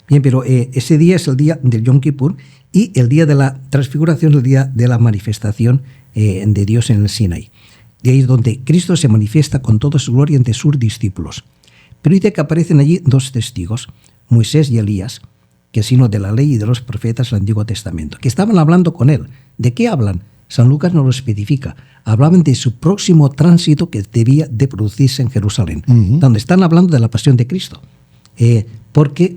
Bien, pero ese día es el día del Yom Kippur y el día de la transfiguración es el día de la manifestación de Dios en el Sinaí. De ahí es donde Cristo se manifiesta con toda su gloria ante sus discípulos. Pero dice que aparecen allí dos testigos, Moisés y Elías, que sino de la ley y de los profetas del Antiguo Testamento, que estaban hablando con él. ¿De qué hablan? San Lucas no lo especifica. Hablaban de su próximo tránsito que debía de producirse en Jerusalén, donde están hablando de la pasión de Cristo. Porque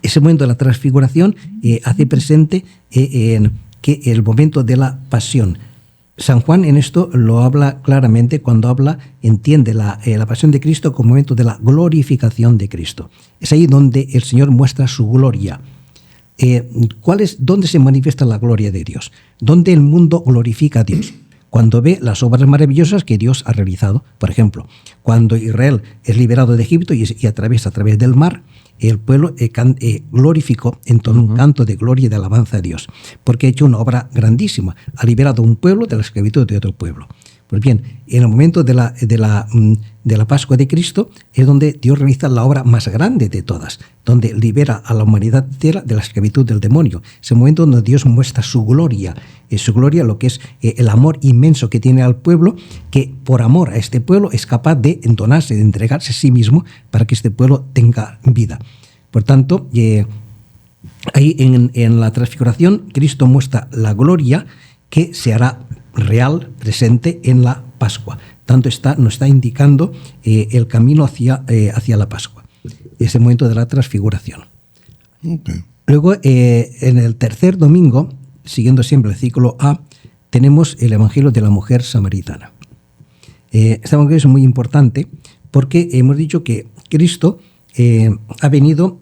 ese momento de la transfiguración hace presente que el momento de la pasión. San Juan en esto lo habla claramente cuando entiende la pasión de Cristo como momento de la glorificación de Cristo. Es ahí donde el Señor muestra su gloria. ¿Dónde se manifiesta la gloria de Dios? ¿Dónde el mundo glorifica a Dios? Cuando ve las obras maravillosas que Dios ha realizado. Por ejemplo, cuando Israel es liberado de Egipto y atraviesa a través del mar, el pueblo glorificó en todo un canto de gloria y de alabanza a Dios, porque ha hecho una obra grandísima. Ha liberado un pueblo de la esclavitud de otro pueblo. Pues bien, en el momento de la Pascua de Cristo es donde Dios realiza la obra más grande de todas, donde libera a la humanidad entera de la esclavitud del demonio. Es el momento donde Dios muestra su gloria, lo que es el amor inmenso que tiene al pueblo, que por amor a este pueblo es capaz de donarse, de entregarse a sí mismo para que este pueblo tenga vida. Por tanto, ahí en la transfiguración Cristo muestra la gloria que se hará real, presente en la Pascua. Tanto nos está indicando el camino hacia la Pascua. Es el momento de la transfiguración. Okay. Luego, en el tercer domingo, siguiendo siempre el ciclo A, tenemos el Evangelio de la mujer samaritana. Este Evangelio es muy importante porque hemos dicho que Cristo ha venido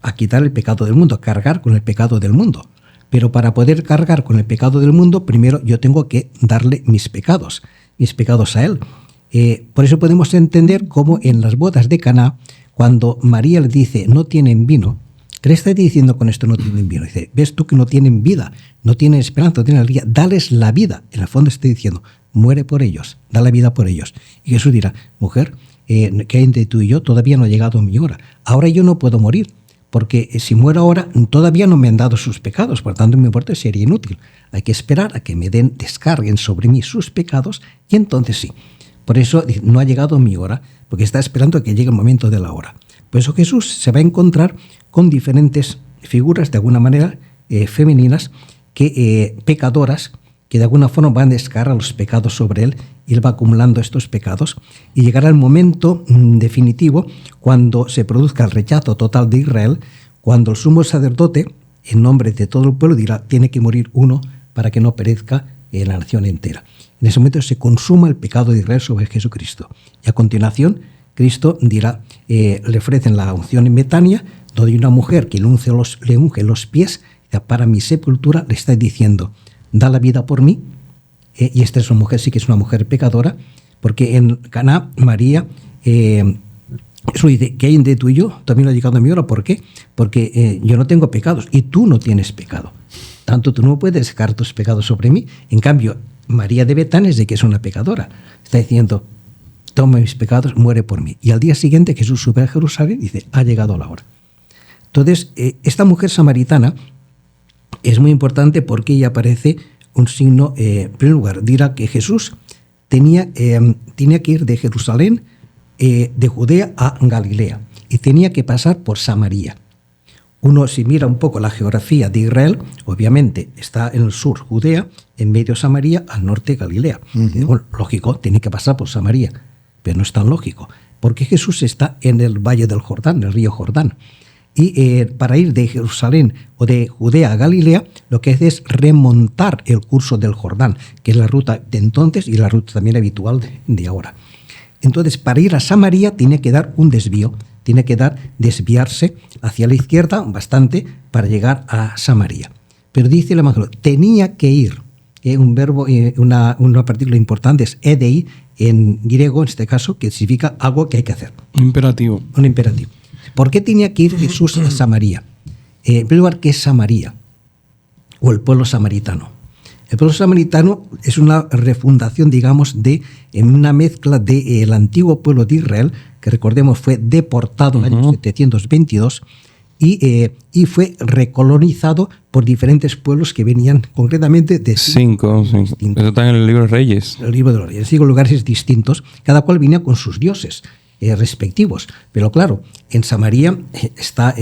a quitar el pecado del mundo, a cargar con el pecado del mundo. Pero para poder cargar con el pecado del mundo, primero yo tengo que darle mis pecados a Él. Por eso podemos entender cómo en las bodas de Caná, cuando María le dice, no tienen vino, ¿qué le está diciendo con esto no tienen vino? Dice, ves tú que no tienen vida, no tienen esperanza, no tienen alegría, dales la vida. En el fondo está diciendo, muere por ellos, da la vida por ellos. Y Jesús dirá, mujer, que hay entre tú y yo, todavía no ha llegado mi hora. Ahora yo no puedo morir. Porque si muero ahora, todavía no me han dado sus pecados, por tanto mi muerte sería inútil. Hay que esperar a que me descarguen sobre mí sus pecados y entonces sí. Por eso no ha llegado mi hora, porque está esperando a que llegue el momento de la hora. Por eso Jesús se va a encontrar con diferentes figuras, de alguna manera femeninas, pecadoras, que de alguna forma van a descargar los pecados sobre él, y él va acumulando estos pecados, y llegará el momento definitivo cuando se produzca el rechazo total de Israel, cuando el sumo sacerdote, en nombre de todo el pueblo, dirá, tiene que morir uno para que no perezca la nación entera. En ese momento se consuma el pecado de Israel sobre Jesucristo. Y a continuación, Cristo dirá, le ofrecen la unción en Betania, donde hay una mujer que le unge los pies, para mi sepultura, le está diciendo, da la vida por mí. Y esta es una mujer, sí que es una mujer pecadora, porque en Caná, María, eso dice, ¿qué hay entre tú y yo? También no ha llegado a mi hora. ¿Por qué? Porque yo no tengo pecados y tú no tienes pecado. Tanto tú no puedes sacar tus pecados sobre mí. En cambio, María de Betania es de que es una pecadora. Está diciendo, toma mis pecados, muere por mí. Y al día siguiente Jesús sube a Jerusalén y dice, ha llegado la hora. Entonces, esta mujer samaritana es muy importante porque ella aparece un signo, en primer lugar, dirá que Jesús tenía que ir de Jerusalén, de Judea a Galilea, y tenía que pasar por Samaria. Uno, si mira un poco la geografía de Israel, obviamente está en el sur Judea, en medio Samaria, al norte Galilea. Bueno, lógico, tiene que pasar por Samaria, pero no es tan lógico, porque Jesús está en el valle del Jordán, el río Jordán. Y para ir de Jerusalén o de Judea a Galilea, lo que hace es remontar el curso del Jordán, que es la ruta de entonces y la ruta también habitual de ahora. Entonces, para ir a Samaria tiene que dar un desvío, tiene que desviarse hacia la izquierda bastante para llegar a Samaria. Pero dice el Evangelio, tenía que ir. Un verbo, una partícula importante es edei, en griego en este caso, que significa algo que hay que hacer. Imperativo. Un imperativo. ¿Por qué tenía que ir Jesús a Samaria? En primer lugar, ¿qué es Samaria? O el pueblo samaritano. El pueblo samaritano es una refundación, digamos, en una mezcla del antiguo pueblo de Israel, que recordemos fue deportado en el año 722, y fue recolonizado por diferentes pueblos que venían concretamente de cinco. Eso está en el libro de Reyes. El libro de los Reyes, 5 lugares distintos, cada cual venía con sus dioses respectivos. Pero claro, en Samaria está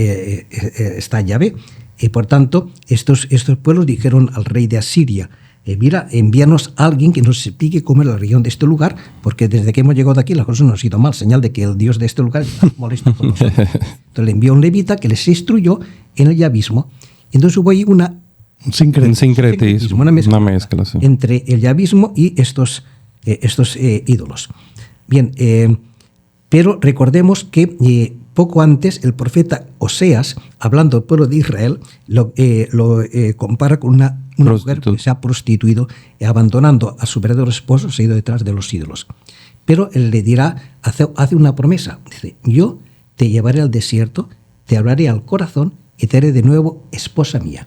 Yahvé. Y por tanto, estos pueblos dijeron al rey de Asiria: mira, envíanos a alguien que nos explique cómo es la región de este lugar, porque desde que hemos llegado aquí las cosas no han ido mal, señal de que el Dios de este lugar está molesto con nosotros. Entonces le envió a un levita que les instruyó en el yavismo. Entonces hubo ahí un sincretismo, una mezcla sí, entre el yavismo y estos ídolos. Bien, pero recordemos que poco antes el profeta Oseas, hablando del pueblo de Israel, lo compara con una mujer que se ha prostituido, abandonando a su verdadero esposo, se ha ido detrás de los ídolos. Pero él le dirá, hace una promesa, dice: yo te llevaré al desierto, te hablaré al corazón y te haré de nuevo esposa mía.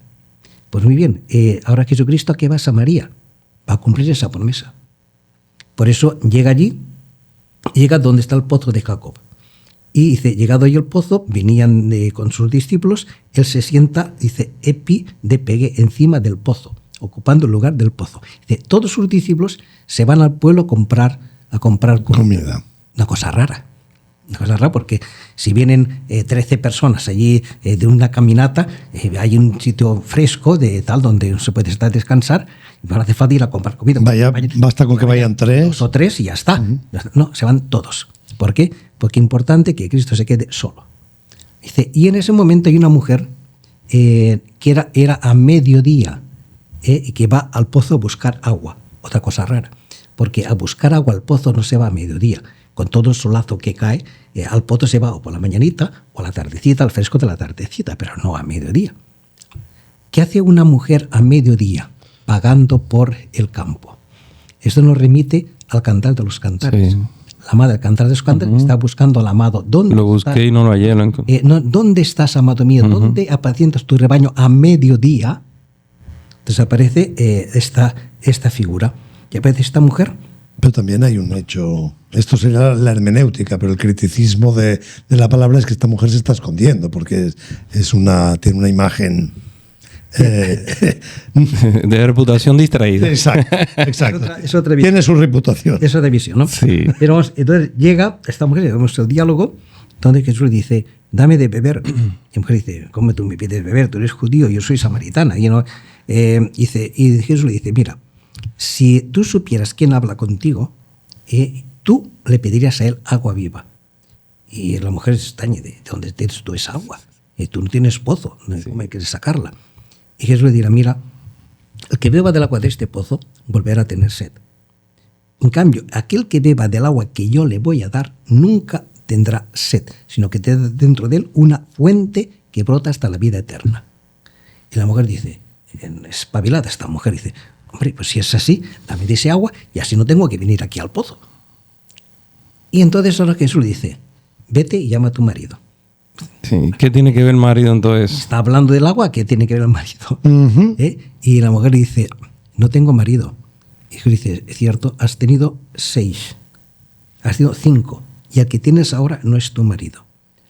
Pues muy bien, ahora Jesucristo, ¿a qué va a Samaria? Va a cumplir esa promesa. Por eso llega allí, llega donde está el pozo de Jacob. Y dice, llegado ahí el pozo, venían con sus discípulos, él se sienta, dice, epi de pegue, encima del pozo, ocupando el lugar del pozo. Dice, todos sus discípulos se van al pueblo a comprar comida. Una cosa rara, porque si vienen 13 personas allí de una caminata, hay un sitio fresco de tal donde se puede estar a descansar, y no hace falta ir a comprar comida. Basta con que vayan 3. 2 o 3 y ya está. No, se van todos. ¿Por qué? Porque es importante que Cristo se quede solo. Dice, y en ese momento hay una mujer que era a mediodía y que va al pozo a buscar agua. Otra cosa rara, porque a buscar agua al pozo no se va a mediodía. Con todo el solazo que cae, al pozo se va o por la mañanita o a la tardecita, al fresco de la tardecita, pero no a mediodía. ¿Qué hace una mujer a mediodía pagando por el campo? Esto nos remite al Cantar de los Cantares. Sí. La madre del Cantar de los Cantares está buscando al amado. ¿Dónde lo busqué estás? Y no lo hallé. ¿Dónde estás, amado mío? ¿Dónde apacientas tu rebaño a mediodía? Entonces aparece esta figura. ¿Y aparece esta mujer? Pero también hay un hecho, esto sería la hermenéutica, pero el criticismo de la palabra es que esta mujer se está escondiendo, porque tiene una imagen de reputación distraída. Exacto. Es otra visión. Tiene su reputación. Es otra visión, ¿no? Sí. Pero entonces llega esta mujer, vemos el diálogo, donde Jesús le dice, dame de beber. Y la mujer dice, ¿cómo tú me pides beber? Tú eres judío, yo soy samaritana. Y Jesús le dice, mira, si tú supieras quién habla contigo, tú le pedirías a él agua viva. Y la mujer se extraña, ¿de dónde tienes tú esa agua? Tú no tienes pozo, ¿cómo quieres sacarla? Y Jesús le dirá, mira, el que beba del agua de este pozo volverá a tener sed. En cambio, aquel que beba del agua que yo le voy a dar nunca tendrá sed, sino que tendrá dentro de él una fuente que brota hasta la vida eterna. Y la mujer dice, espabilada esta mujer, dice, hombre, pues si es así, dame de ese agua y así no tengo que venir aquí al pozo. Y entonces ahora Jesús le dice, vete y llama a tu marido. Sí. ¿Qué tiene que ver el marido entonces? Está hablando del agua, ¿qué tiene que ver el marido? Y la mujer dice, no tengo marido. Y Jesús dice, es cierto, has tenido 6, has tenido 5, y el que tienes ahora no es tu marido.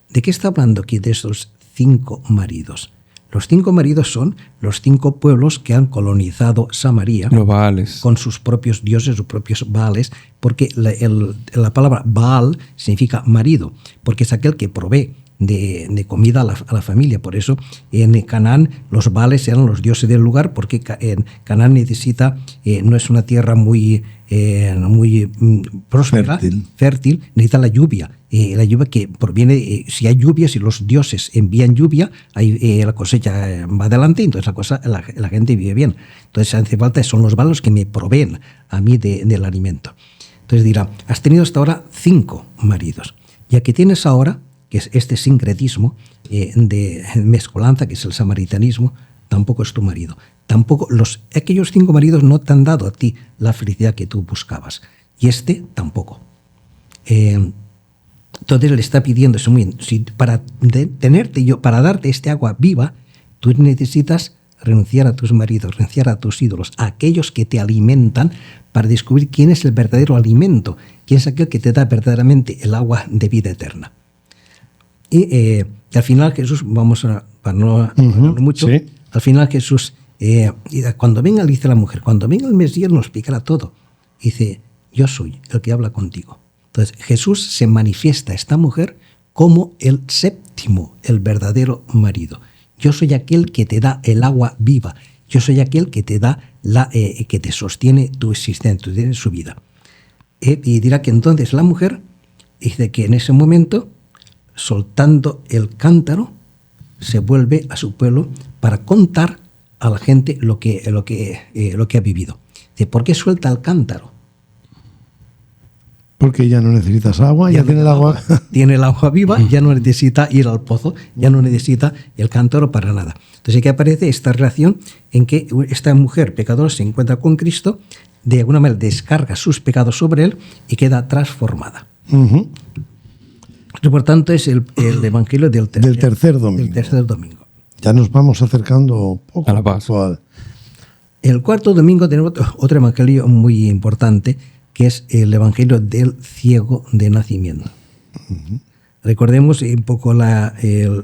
¿De qué está hablando aquí de esos 5 maridos? Los 5 maridos son los 5 pueblos que han colonizado Samaria. Los Baales. Con sus propios dioses, sus propios Baales, porque la palabra Baal significa marido, porque es aquel que provee de comida a la familia. Por eso en Canaán los Baales eran los dioses del lugar, porque en Canaán necesita, no es una tierra muy próspera, fértil, necesita la lluvia. La lluvia que proviene, si hay lluvia, si los dioses envían lluvia, la cosecha va adelante, entonces la gente vive bien. Entonces hace falta, son los Baales que me proveen a mí del alimento. Entonces dirá, has tenido hasta ahora 5 maridos, y aquí tienes ahora, que es este sincretismo de mezcolanza, que es el samaritanismo, tampoco es tu marido. Tampoco aquellos 5 maridos no te han dado a ti la felicidad que tú buscabas. Y este tampoco. Entonces le está pidiendo eso muy bien. Si para darte este agua viva, tú necesitas renunciar a tus maridos, renunciar a tus ídolos, a aquellos que te alimentan, para descubrir quién es el verdadero alimento, quién es aquel que te da verdaderamente el agua de vida eterna. Y al final Jesús, para no hablar mucho, sí. Al final Jesús, cuando venga, le dice la mujer, cuando venga el Mesías nos explicará todo. Dice, yo soy el que habla contigo. Entonces Jesús se manifiesta a esta mujer como el séptimo, el verdadero marido. Yo soy aquel que te da el agua viva. Yo soy aquel que te da que te sostiene tu existencia, tu su vida. Y dirá que entonces la mujer dice que en ese momento, soltando el cántaro, se vuelve a su pueblo para contar a la gente lo que ha vivido. Dice, ¿por qué suelta el cántaro? Porque ya no necesitas agua, ya tiene el agua. Tiene el agua viva, ya no necesita ir al pozo, ya no necesita el cántaro para nada. Entonces aquí aparece esta relación en que esta mujer pecadora se encuentra con Cristo, de alguna manera descarga sus pecados sobre él y queda transformada. Por tanto, es el Evangelio del tercer domingo. Ya nos vamos acercando poco a la paz. El cuarto domingo tenemos otro Evangelio muy importante, que es el Evangelio del ciego de nacimiento. Recordemos un poco el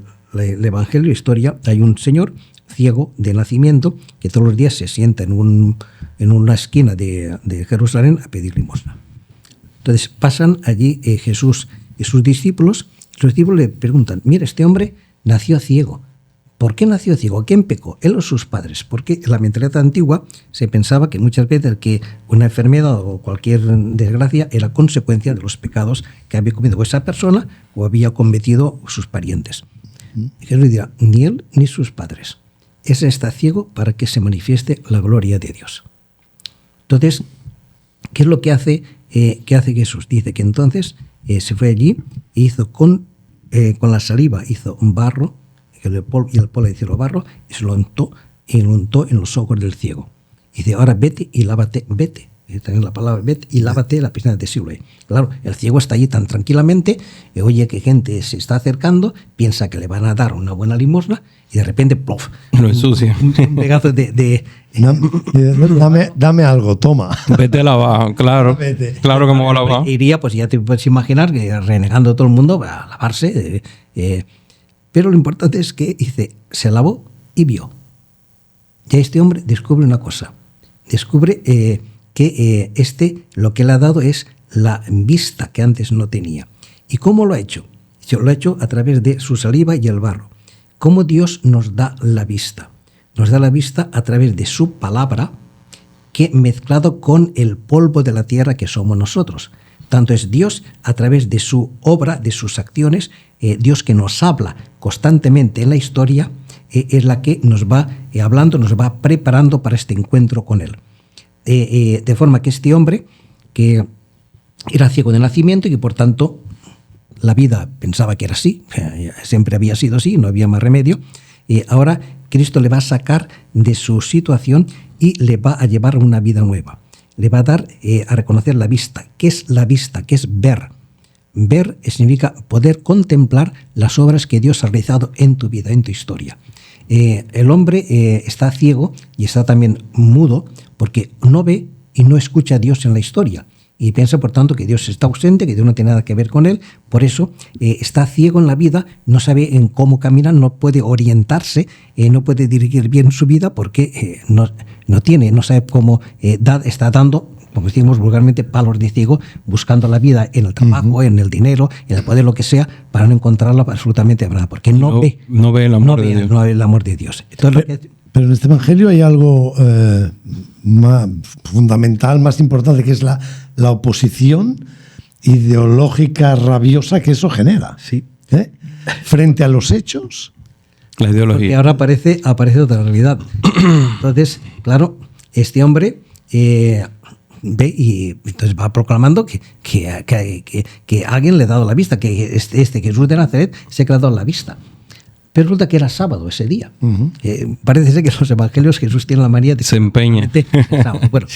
Evangelio, historia. Hay un señor ciego de nacimiento que todos los días se sienta en una esquina de Jerusalén a pedir limosna. Entonces pasan allí Jesús y sus discípulos. Los discípulos le preguntan, mira, este hombre nació ciego. ¿Por qué nació ciego? ¿Quién pecó? ¿Él o sus padres? Porque en la mentalidad antigua se pensaba que muchas veces que una enfermedad o cualquier desgracia era consecuencia de los pecados que había cometido esa persona o había cometido sus parientes. Jesús le dirá, ni él ni sus padres. Ese está ciego para que se manifieste la gloria de Dios. Entonces, ¿qué es lo que hace Jesús? Dice que entonces se fue allí e hizo con la saliva, hizo un barro, y el polvo de cielo barro, y se lo untó en los ojos del ciego. Y dice, ahora vete y lávate, vete. Y también la palabra vete y lávate la piscina de Siloé. Claro, el ciego está allí tan tranquilamente, oye que gente se está acercando, piensa que le van a dar una buena limosna, y de repente, ¡plof! Lo ensucia. Un pedazo de Dame algo, toma. Vete a lavar, claro. Vete. Claro que me voy a lavar. Iría, pues ya te puedes imaginar, que renegando todo el mundo a lavarse. Pero lo importante es que dice, se lavó y vio. Ya este hombre descubre una cosa. Descubre que lo que le ha dado es la vista que antes no tenía. ¿Y cómo lo ha hecho? Lo ha hecho a través de su saliva y el barro. ¿Cómo Dios nos da la vista? Nos da la vista a través de su palabra, que mezclado con el polvo de la tierra que somos nosotros. Tanto es Dios a través de su obra, de sus acciones, Dios que nos habla constantemente en la historia, es la que nos va hablando, nos va preparando para este encuentro con Él. De forma que este hombre, que era ciego de nacimiento y que por tanto la vida pensaba que era así, siempre había sido así, no había más remedio, ahora Cristo le va a sacar de su situación y le va a llevar a una vida nueva. Le va a dar a reconocer la vista. ¿Qué es la vista? ¿Qué es ver? Ver significa poder contemplar las obras que Dios ha realizado en tu vida, en tu historia. El hombre está ciego y está también mudo porque no ve y no escucha a Dios en la historia. Y piensa, por tanto, que Dios está ausente, que Dios no tiene nada que ver con él. Por eso está ciego en la vida, no sabe en cómo caminar, no puede orientarse, no puede dirigir bien su vida porque no sabe cómo está dando, como decimos vulgarmente, palos de ciego, buscando la vida en el trabajo, en el dinero, en el poder, lo que sea, para no encontrarla absolutamente nada, porque no ve el amor de Dios. No ve el amor de Dios. Entonces, pero en este evangelio hay algo más fundamental, más importante, que es la oposición ideológica rabiosa que eso genera. Sí. Frente a los hechos. La ideología. Porque ahora aparece otra realidad. Entonces, claro, este hombre ve y entonces va proclamando que alguien le ha dado la vista, que este Jesús de Nazaret se ha dado la vista. Pero resulta que era sábado ese día. Parece ser que en los evangelios Jesús tiene la manía de... Se empeña. Bueno,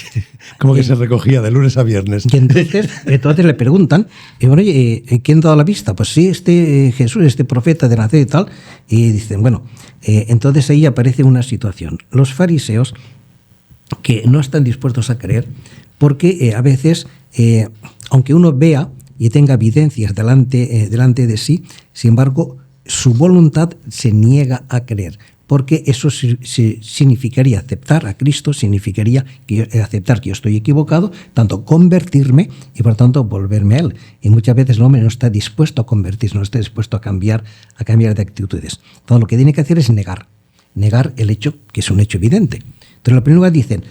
Como que se recogía de lunes a viernes. y entonces le preguntan, oye, ¿quién ha dado la vista? Pues sí, Jesús, este profeta de Nazaret y tal. Y dicen, bueno, entonces ahí aparece una situación. Los fariseos que no están dispuestos a creer porque a veces, aunque uno vea y tenga evidencias delante de sí, sin embargo, su voluntad se niega a creer, porque eso significaría aceptar a Cristo, significaría aceptar que yo estoy equivocado, tanto convertirme y por tanto volverme a Él. Y muchas veces el hombre no está dispuesto a convertirse, no está dispuesto a cambiar de actitudes. Todo lo que tiene que hacer es negar el hecho, que es un hecho evidente. Entonces, lo primero que dicen,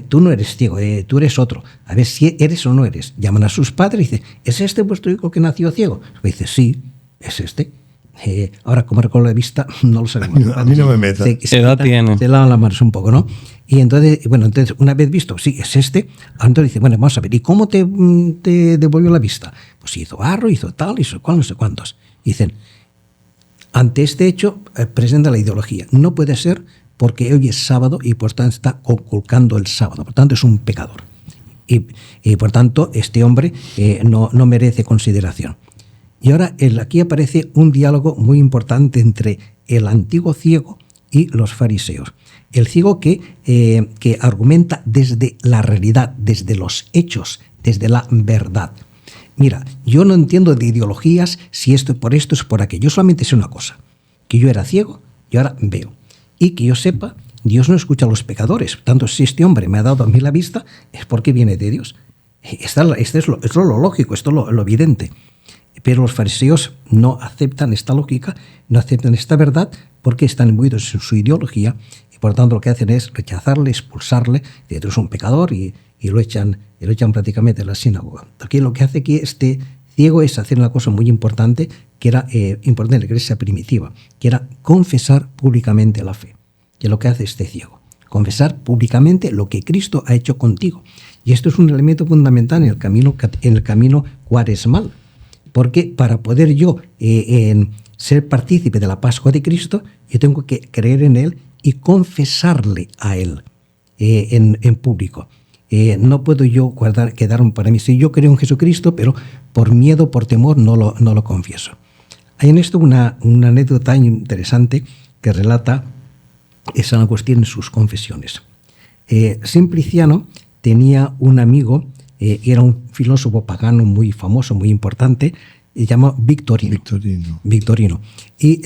tú no eres ciego, tú eres otro. A ver si eres o no eres. Llaman a sus padres y dicen, ¿es este vuestro hijo que nació ciego? Y dice, sí, es este. Ahora, como recoge la vista, no lo sabemos. A mí no me meta. Edad tiene. Se lavan las manos un poco, ¿no? Y entonces, una vez visto, sí, es este, entonces dice, bueno, vamos a ver, ¿y cómo te devolvió la vista? Pues hizo barro, hizo tal, hizo cual, no sé cuántos. Y dicen, ante este hecho, presenta la ideología. No puede ser porque hoy es sábado y por tanto está conculcando el sábado. Por tanto, es un pecador. Y por tanto, este hombre no merece consideración. Y ahora aquí aparece un diálogo muy importante entre el antiguo ciego y los fariseos. El ciego que argumenta desde la realidad, desde los hechos, desde la verdad. Mira, yo no entiendo de ideologías si esto es por aquello. Yo solamente sé una cosa, que yo era ciego y ahora veo. Y que yo sepa, Dios no escucha a los pecadores. Por tanto, si este hombre me ha dado a mí la vista, es porque viene de Dios. Esto es lo lógico, esto es lo evidente. Pero los fariseos no aceptan esta lógica, no aceptan esta verdad, porque están imbuidos en su ideología y por tanto lo que hacen es rechazarle, expulsarle, de que es un pecador y lo echan prácticamente de la sinagoga. Aquí lo que hace aquí este ciego es hacer una cosa muy importante, que era importante en la iglesia primitiva, que era confesar públicamente la fe. Que es lo que hace este ciego, confesar públicamente lo que Cristo ha hecho contigo. Y esto es un elemento fundamental en el camino cuaresmal. Porque para poder yo ser partícipe de la Pascua de Cristo, yo tengo que creer en Él y confesarle a Él en público. No puedo yo quedarme para mí. Si yo creo en Jesucristo, pero por miedo, por temor, no lo confieso. Hay en esto una anécdota interesante que relata San Agustín en sus confesiones. Simpliciano tenía un amigo, era un filósofo pagano muy famoso, muy importante, se llama Victorino. Y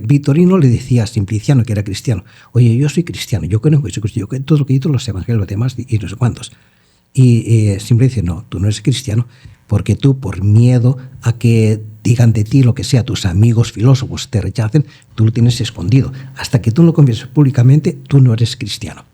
Victorino le decía a Simpliciano, que era cristiano, oye, yo soy cristiano, yo creo en Jesucristo, yo creo en todo lo que dicen los evangelios, los demás y no sé cuántos. Y Simpliciano, no, tú no eres cristiano, porque tú, por miedo a que digan de ti lo que sea, tus amigos filósofos te rechacen, tú lo tienes escondido. Hasta que tú no lo confieses públicamente, tú no eres cristiano.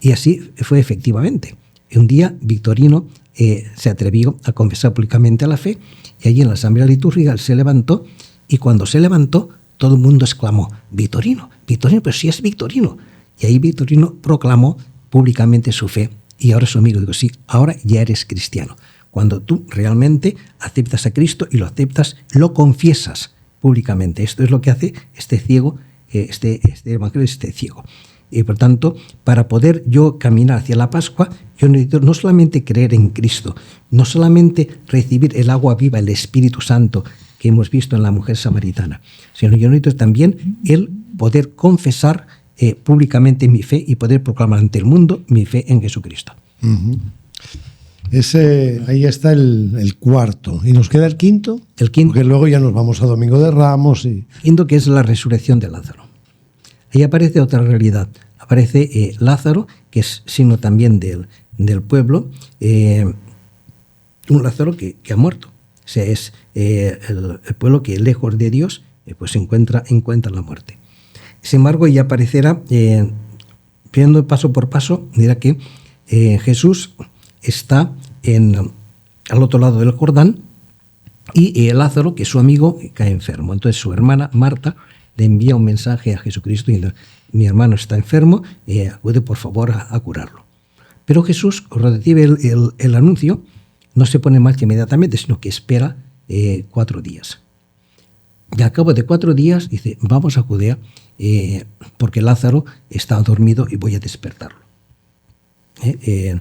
Y así fue efectivamente. Un día Victorino se atrevió a confesar públicamente la fe y allí en la asamblea litúrgica se levantó y cuando se levantó todo el mundo exclamó, Victorino, pero sí es Victorino. Y ahí Victorino proclamó públicamente su fe y ahora su amigo. Digo, sí, ahora ya eres cristiano. Cuando tú realmente aceptas a Cristo y lo aceptas, lo confiesas públicamente. Esto es lo que hace este ciego, este evangelio, este ciego. Y por tanto, para poder yo caminar hacia la Pascua, yo necesito no solamente creer en Cristo, no solamente recibir el agua viva, el Espíritu Santo que hemos visto en la mujer samaritana, sino yo necesito también el poder confesar públicamente mi fe y poder proclamar ante el mundo mi fe en Jesucristo. Uh-huh. Ahí está el cuarto. ¿Y nos queda el quinto? El quinto. Porque luego ya nos vamos a Domingo de Ramos. Quinto, que es la resurrección de Lázaro. Ahí aparece otra realidad. Aparece Lázaro, que es signo también del pueblo, un Lázaro que ha muerto. O sea, es el pueblo que lejos de Dios pues encuentra la muerte. Sin embargo, ya aparecerá, viendo paso por paso, dirá que Jesús está al otro lado del Jordán y Lázaro, que es su amigo, cae enfermo. Entonces su hermana Marta le envía un mensaje a Jesucristo diciendo, mi hermano está enfermo, acude por favor a curarlo. Pero Jesús, cuando recibe el anuncio, no se pone en marcha inmediatamente, sino que espera 4 días. Y al cabo de 4 días dice, vamos a Judea porque Lázaro está dormido y voy a despertarlo. Es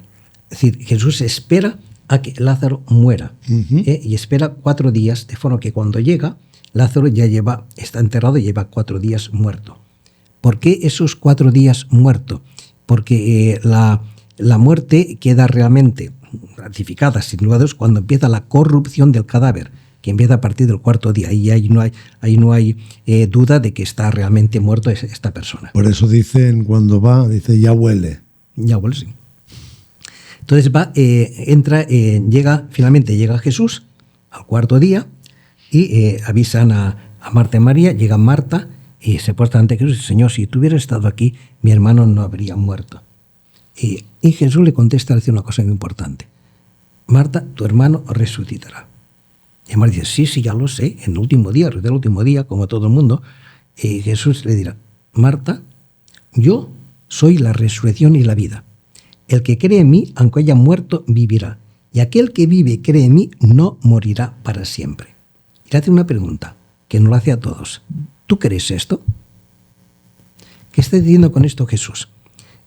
decir, Jesús espera a que Lázaro muera y espera 4 días, de forma que cuando llega, Lázaro ya está enterrado y lleva 4 días muerto. ¿Por qué esos 4 días muerto? Porque la muerte queda realmente ratificada, sin lugar a dudas, cuando empieza la corrupción del cadáver, que empieza a partir del 4º día. Y ahí no hay duda de que está realmente muerto esta persona. Por eso dicen, cuando va, dice, ya huele. Ya huele, sí. Entonces finalmente llega Jesús al 4º día y avisan a Marta y María. Llega Marta y se posa ante Jesús y dice, Señor, si tú hubieras estado aquí, mi hermano no habría muerto. Y Jesús le contesta, le dice una cosa muy importante. Marta, tu hermano resucitará. Y Marta dice, sí, ya lo sé, en el último día, el último día, como todo el mundo. Y Jesús le dirá, Marta, yo soy la resurrección y la vida. El que cree en mí, aunque haya muerto, vivirá. Y aquel que vive y cree en mí, no morirá para siempre. Y le hace una pregunta, que nos la hace a todos. ¿Tú crees esto? ¿Qué está diciendo con esto Jesús?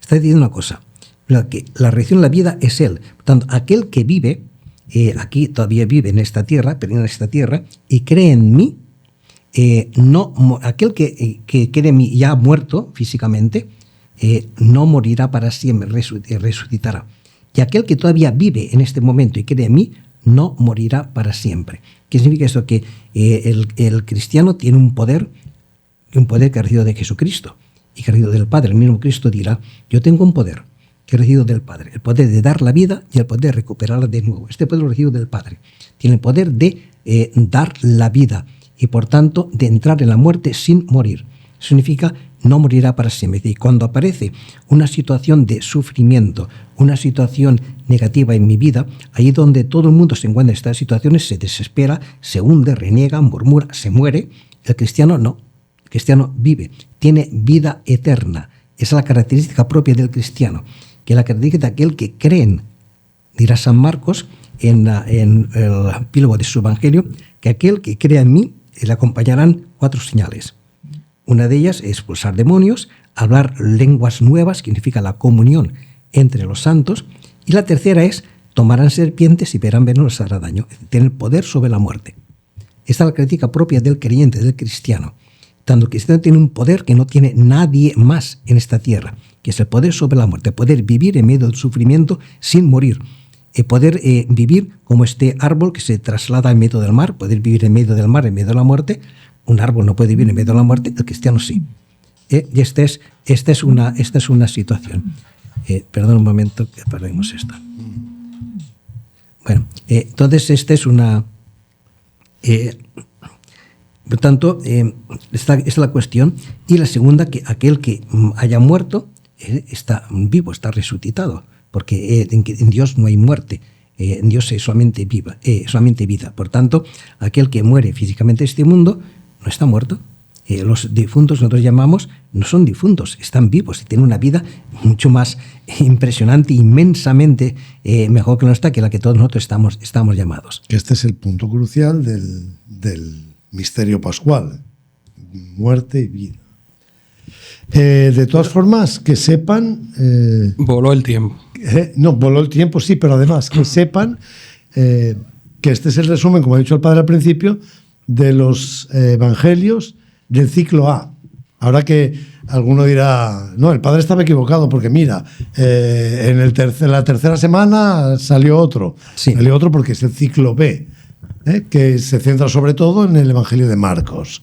Está diciendo una cosa, que la resurrección y la vida es Él. Por tanto, aquel que vive, aquí todavía vive en esta tierra, y cree en mí, aquel que cree en mí ya ha muerto físicamente, no morirá para siempre, resucitará. Y aquel que todavía vive en este momento y cree en mí, no morirá para siempre. ¿Qué significa esto? Que el cristiano tiene un poder que ha recibido de Jesucristo y que ha recibido del Padre. El mismo Cristo dirá, yo tengo un poder que he recibido del Padre, el poder de dar la vida y el poder de recuperarla de nuevo. Este poder lo he recibido del Padre. Tiene el poder de dar la vida y por tanto de entrar en la muerte sin morir. Significa no morirá para siempre. Y cuando aparece una situación de sufrimiento, una situación negativa en mi vida, ahí donde todo el mundo se encuentra en estas situaciones, se desespera, se hunde, reniega, murmura, se muere. El cristiano no. El cristiano vive, tiene vida eterna. Esa es la característica propia del cristiano, que es la característica de aquel que creen, dirá San Marcos en el epílogo de su evangelio, que aquel que crea en mí le acompañarán 4 señales. Una de ellas es expulsar demonios, hablar lenguas nuevas, que significa la comunión entre los santos, y la tercera es tomarán serpientes y verán veneno, les hará daño, es decir, tener poder sobre la muerte. Esta es la característica propia del creyente, del cristiano. Tanto el cristiano tiene un poder que no tiene nadie más en esta tierra, que es el poder sobre la muerte, poder vivir en medio del sufrimiento sin morir, poder vivir como este árbol que se traslada en medio del mar, poder vivir en medio del mar, en medio de la muerte. Un árbol no puede vivir en medio de la muerte, el cristiano sí. Y esta es una situación. Perdón un momento que paremos esto. Bueno, entonces esta es una... por tanto, esta es la cuestión. Y la segunda, que aquel que haya muerto está vivo, está resucitado, porque en Dios no hay muerte. En Dios es solamente vida. Por tanto, aquel que muere físicamente en este mundo no está muerto. Los difuntos, nosotros llamamos, no son difuntos, están vivos y tienen una vida mucho más impresionante, inmensamente mejor que nuestra, que la que todos nosotros estamos llamados. Este es el punto crucial del misterio pascual, muerte y vida. De todas formas, que sepan... voló el tiempo. No, voló el tiempo, sí, pero además que sepan que este es el resumen, como ha dicho el padre al principio, de los evangelios del ciclo A. Ahora que alguno dirá, no, el padre estaba equivocado, porque mira, en la tercera semana salió otro. Sí. Salió otro porque es el ciclo B, que se centra sobre todo en el evangelio de Marcos.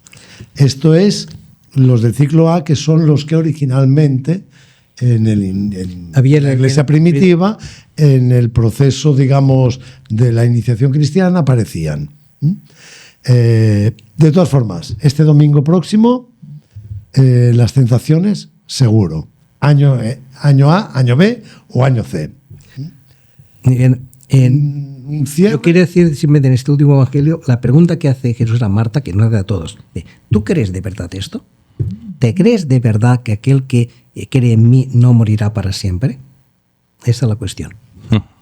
Esto es los del ciclo A, que son los que originalmente en la iglesia primitiva, en el proceso, digamos, de la iniciación cristiana, aparecían. De todas formas, este domingo próximo, las tentaciones, seguro. Año A, año B o año C. Yo quiero decir, simplemente en este último evangelio, la pregunta que hace Jesús a Marta, que no hace a todos, ¿tú crees de verdad esto? ¿Te crees de verdad que aquel que cree en mí no morirá para siempre? Esa es la cuestión.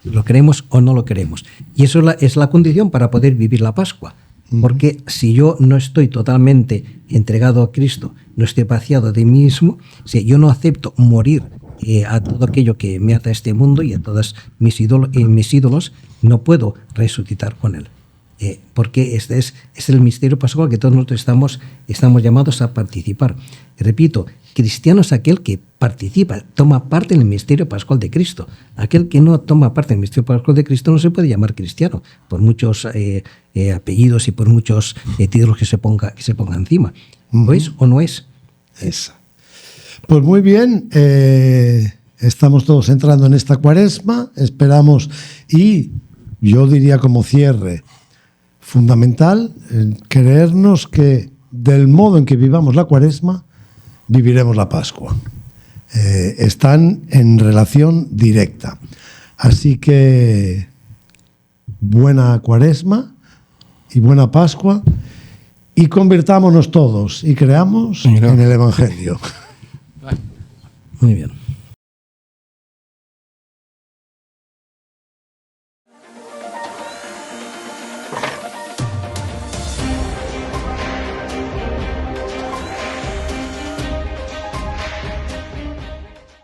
¿Lo creemos o no lo creemos? Y eso es la condición para poder vivir la Pascua. Porque si yo no estoy totalmente entregado a Cristo, no estoy vaciado de mí mismo, si yo no acepto morir a todo aquello que me ata a este mundo y a todos mis ídolos, no puedo resucitar con Él. Porque este es el misterio pascual que todos nosotros estamos llamados a participar. Y repito, cristiano es aquel que participa, toma parte en el misterio pascual de Cristo. Aquel que no toma parte en el misterio pascual de Cristo no se puede llamar cristiano, por muchos apellidos y por muchos títulos que se ponga encima. ¿Lo es o no es? Esa. Pues muy bien, estamos todos entrando en esta cuaresma, esperamos, y yo diría como cierre, fundamental, creernos que del modo en que vivamos la cuaresma, viviremos la Pascua. Están en relación directa. Así que buena cuaresma y buena Pascua, y convirtámonos todos y creamos en el Evangelio. Muy bien.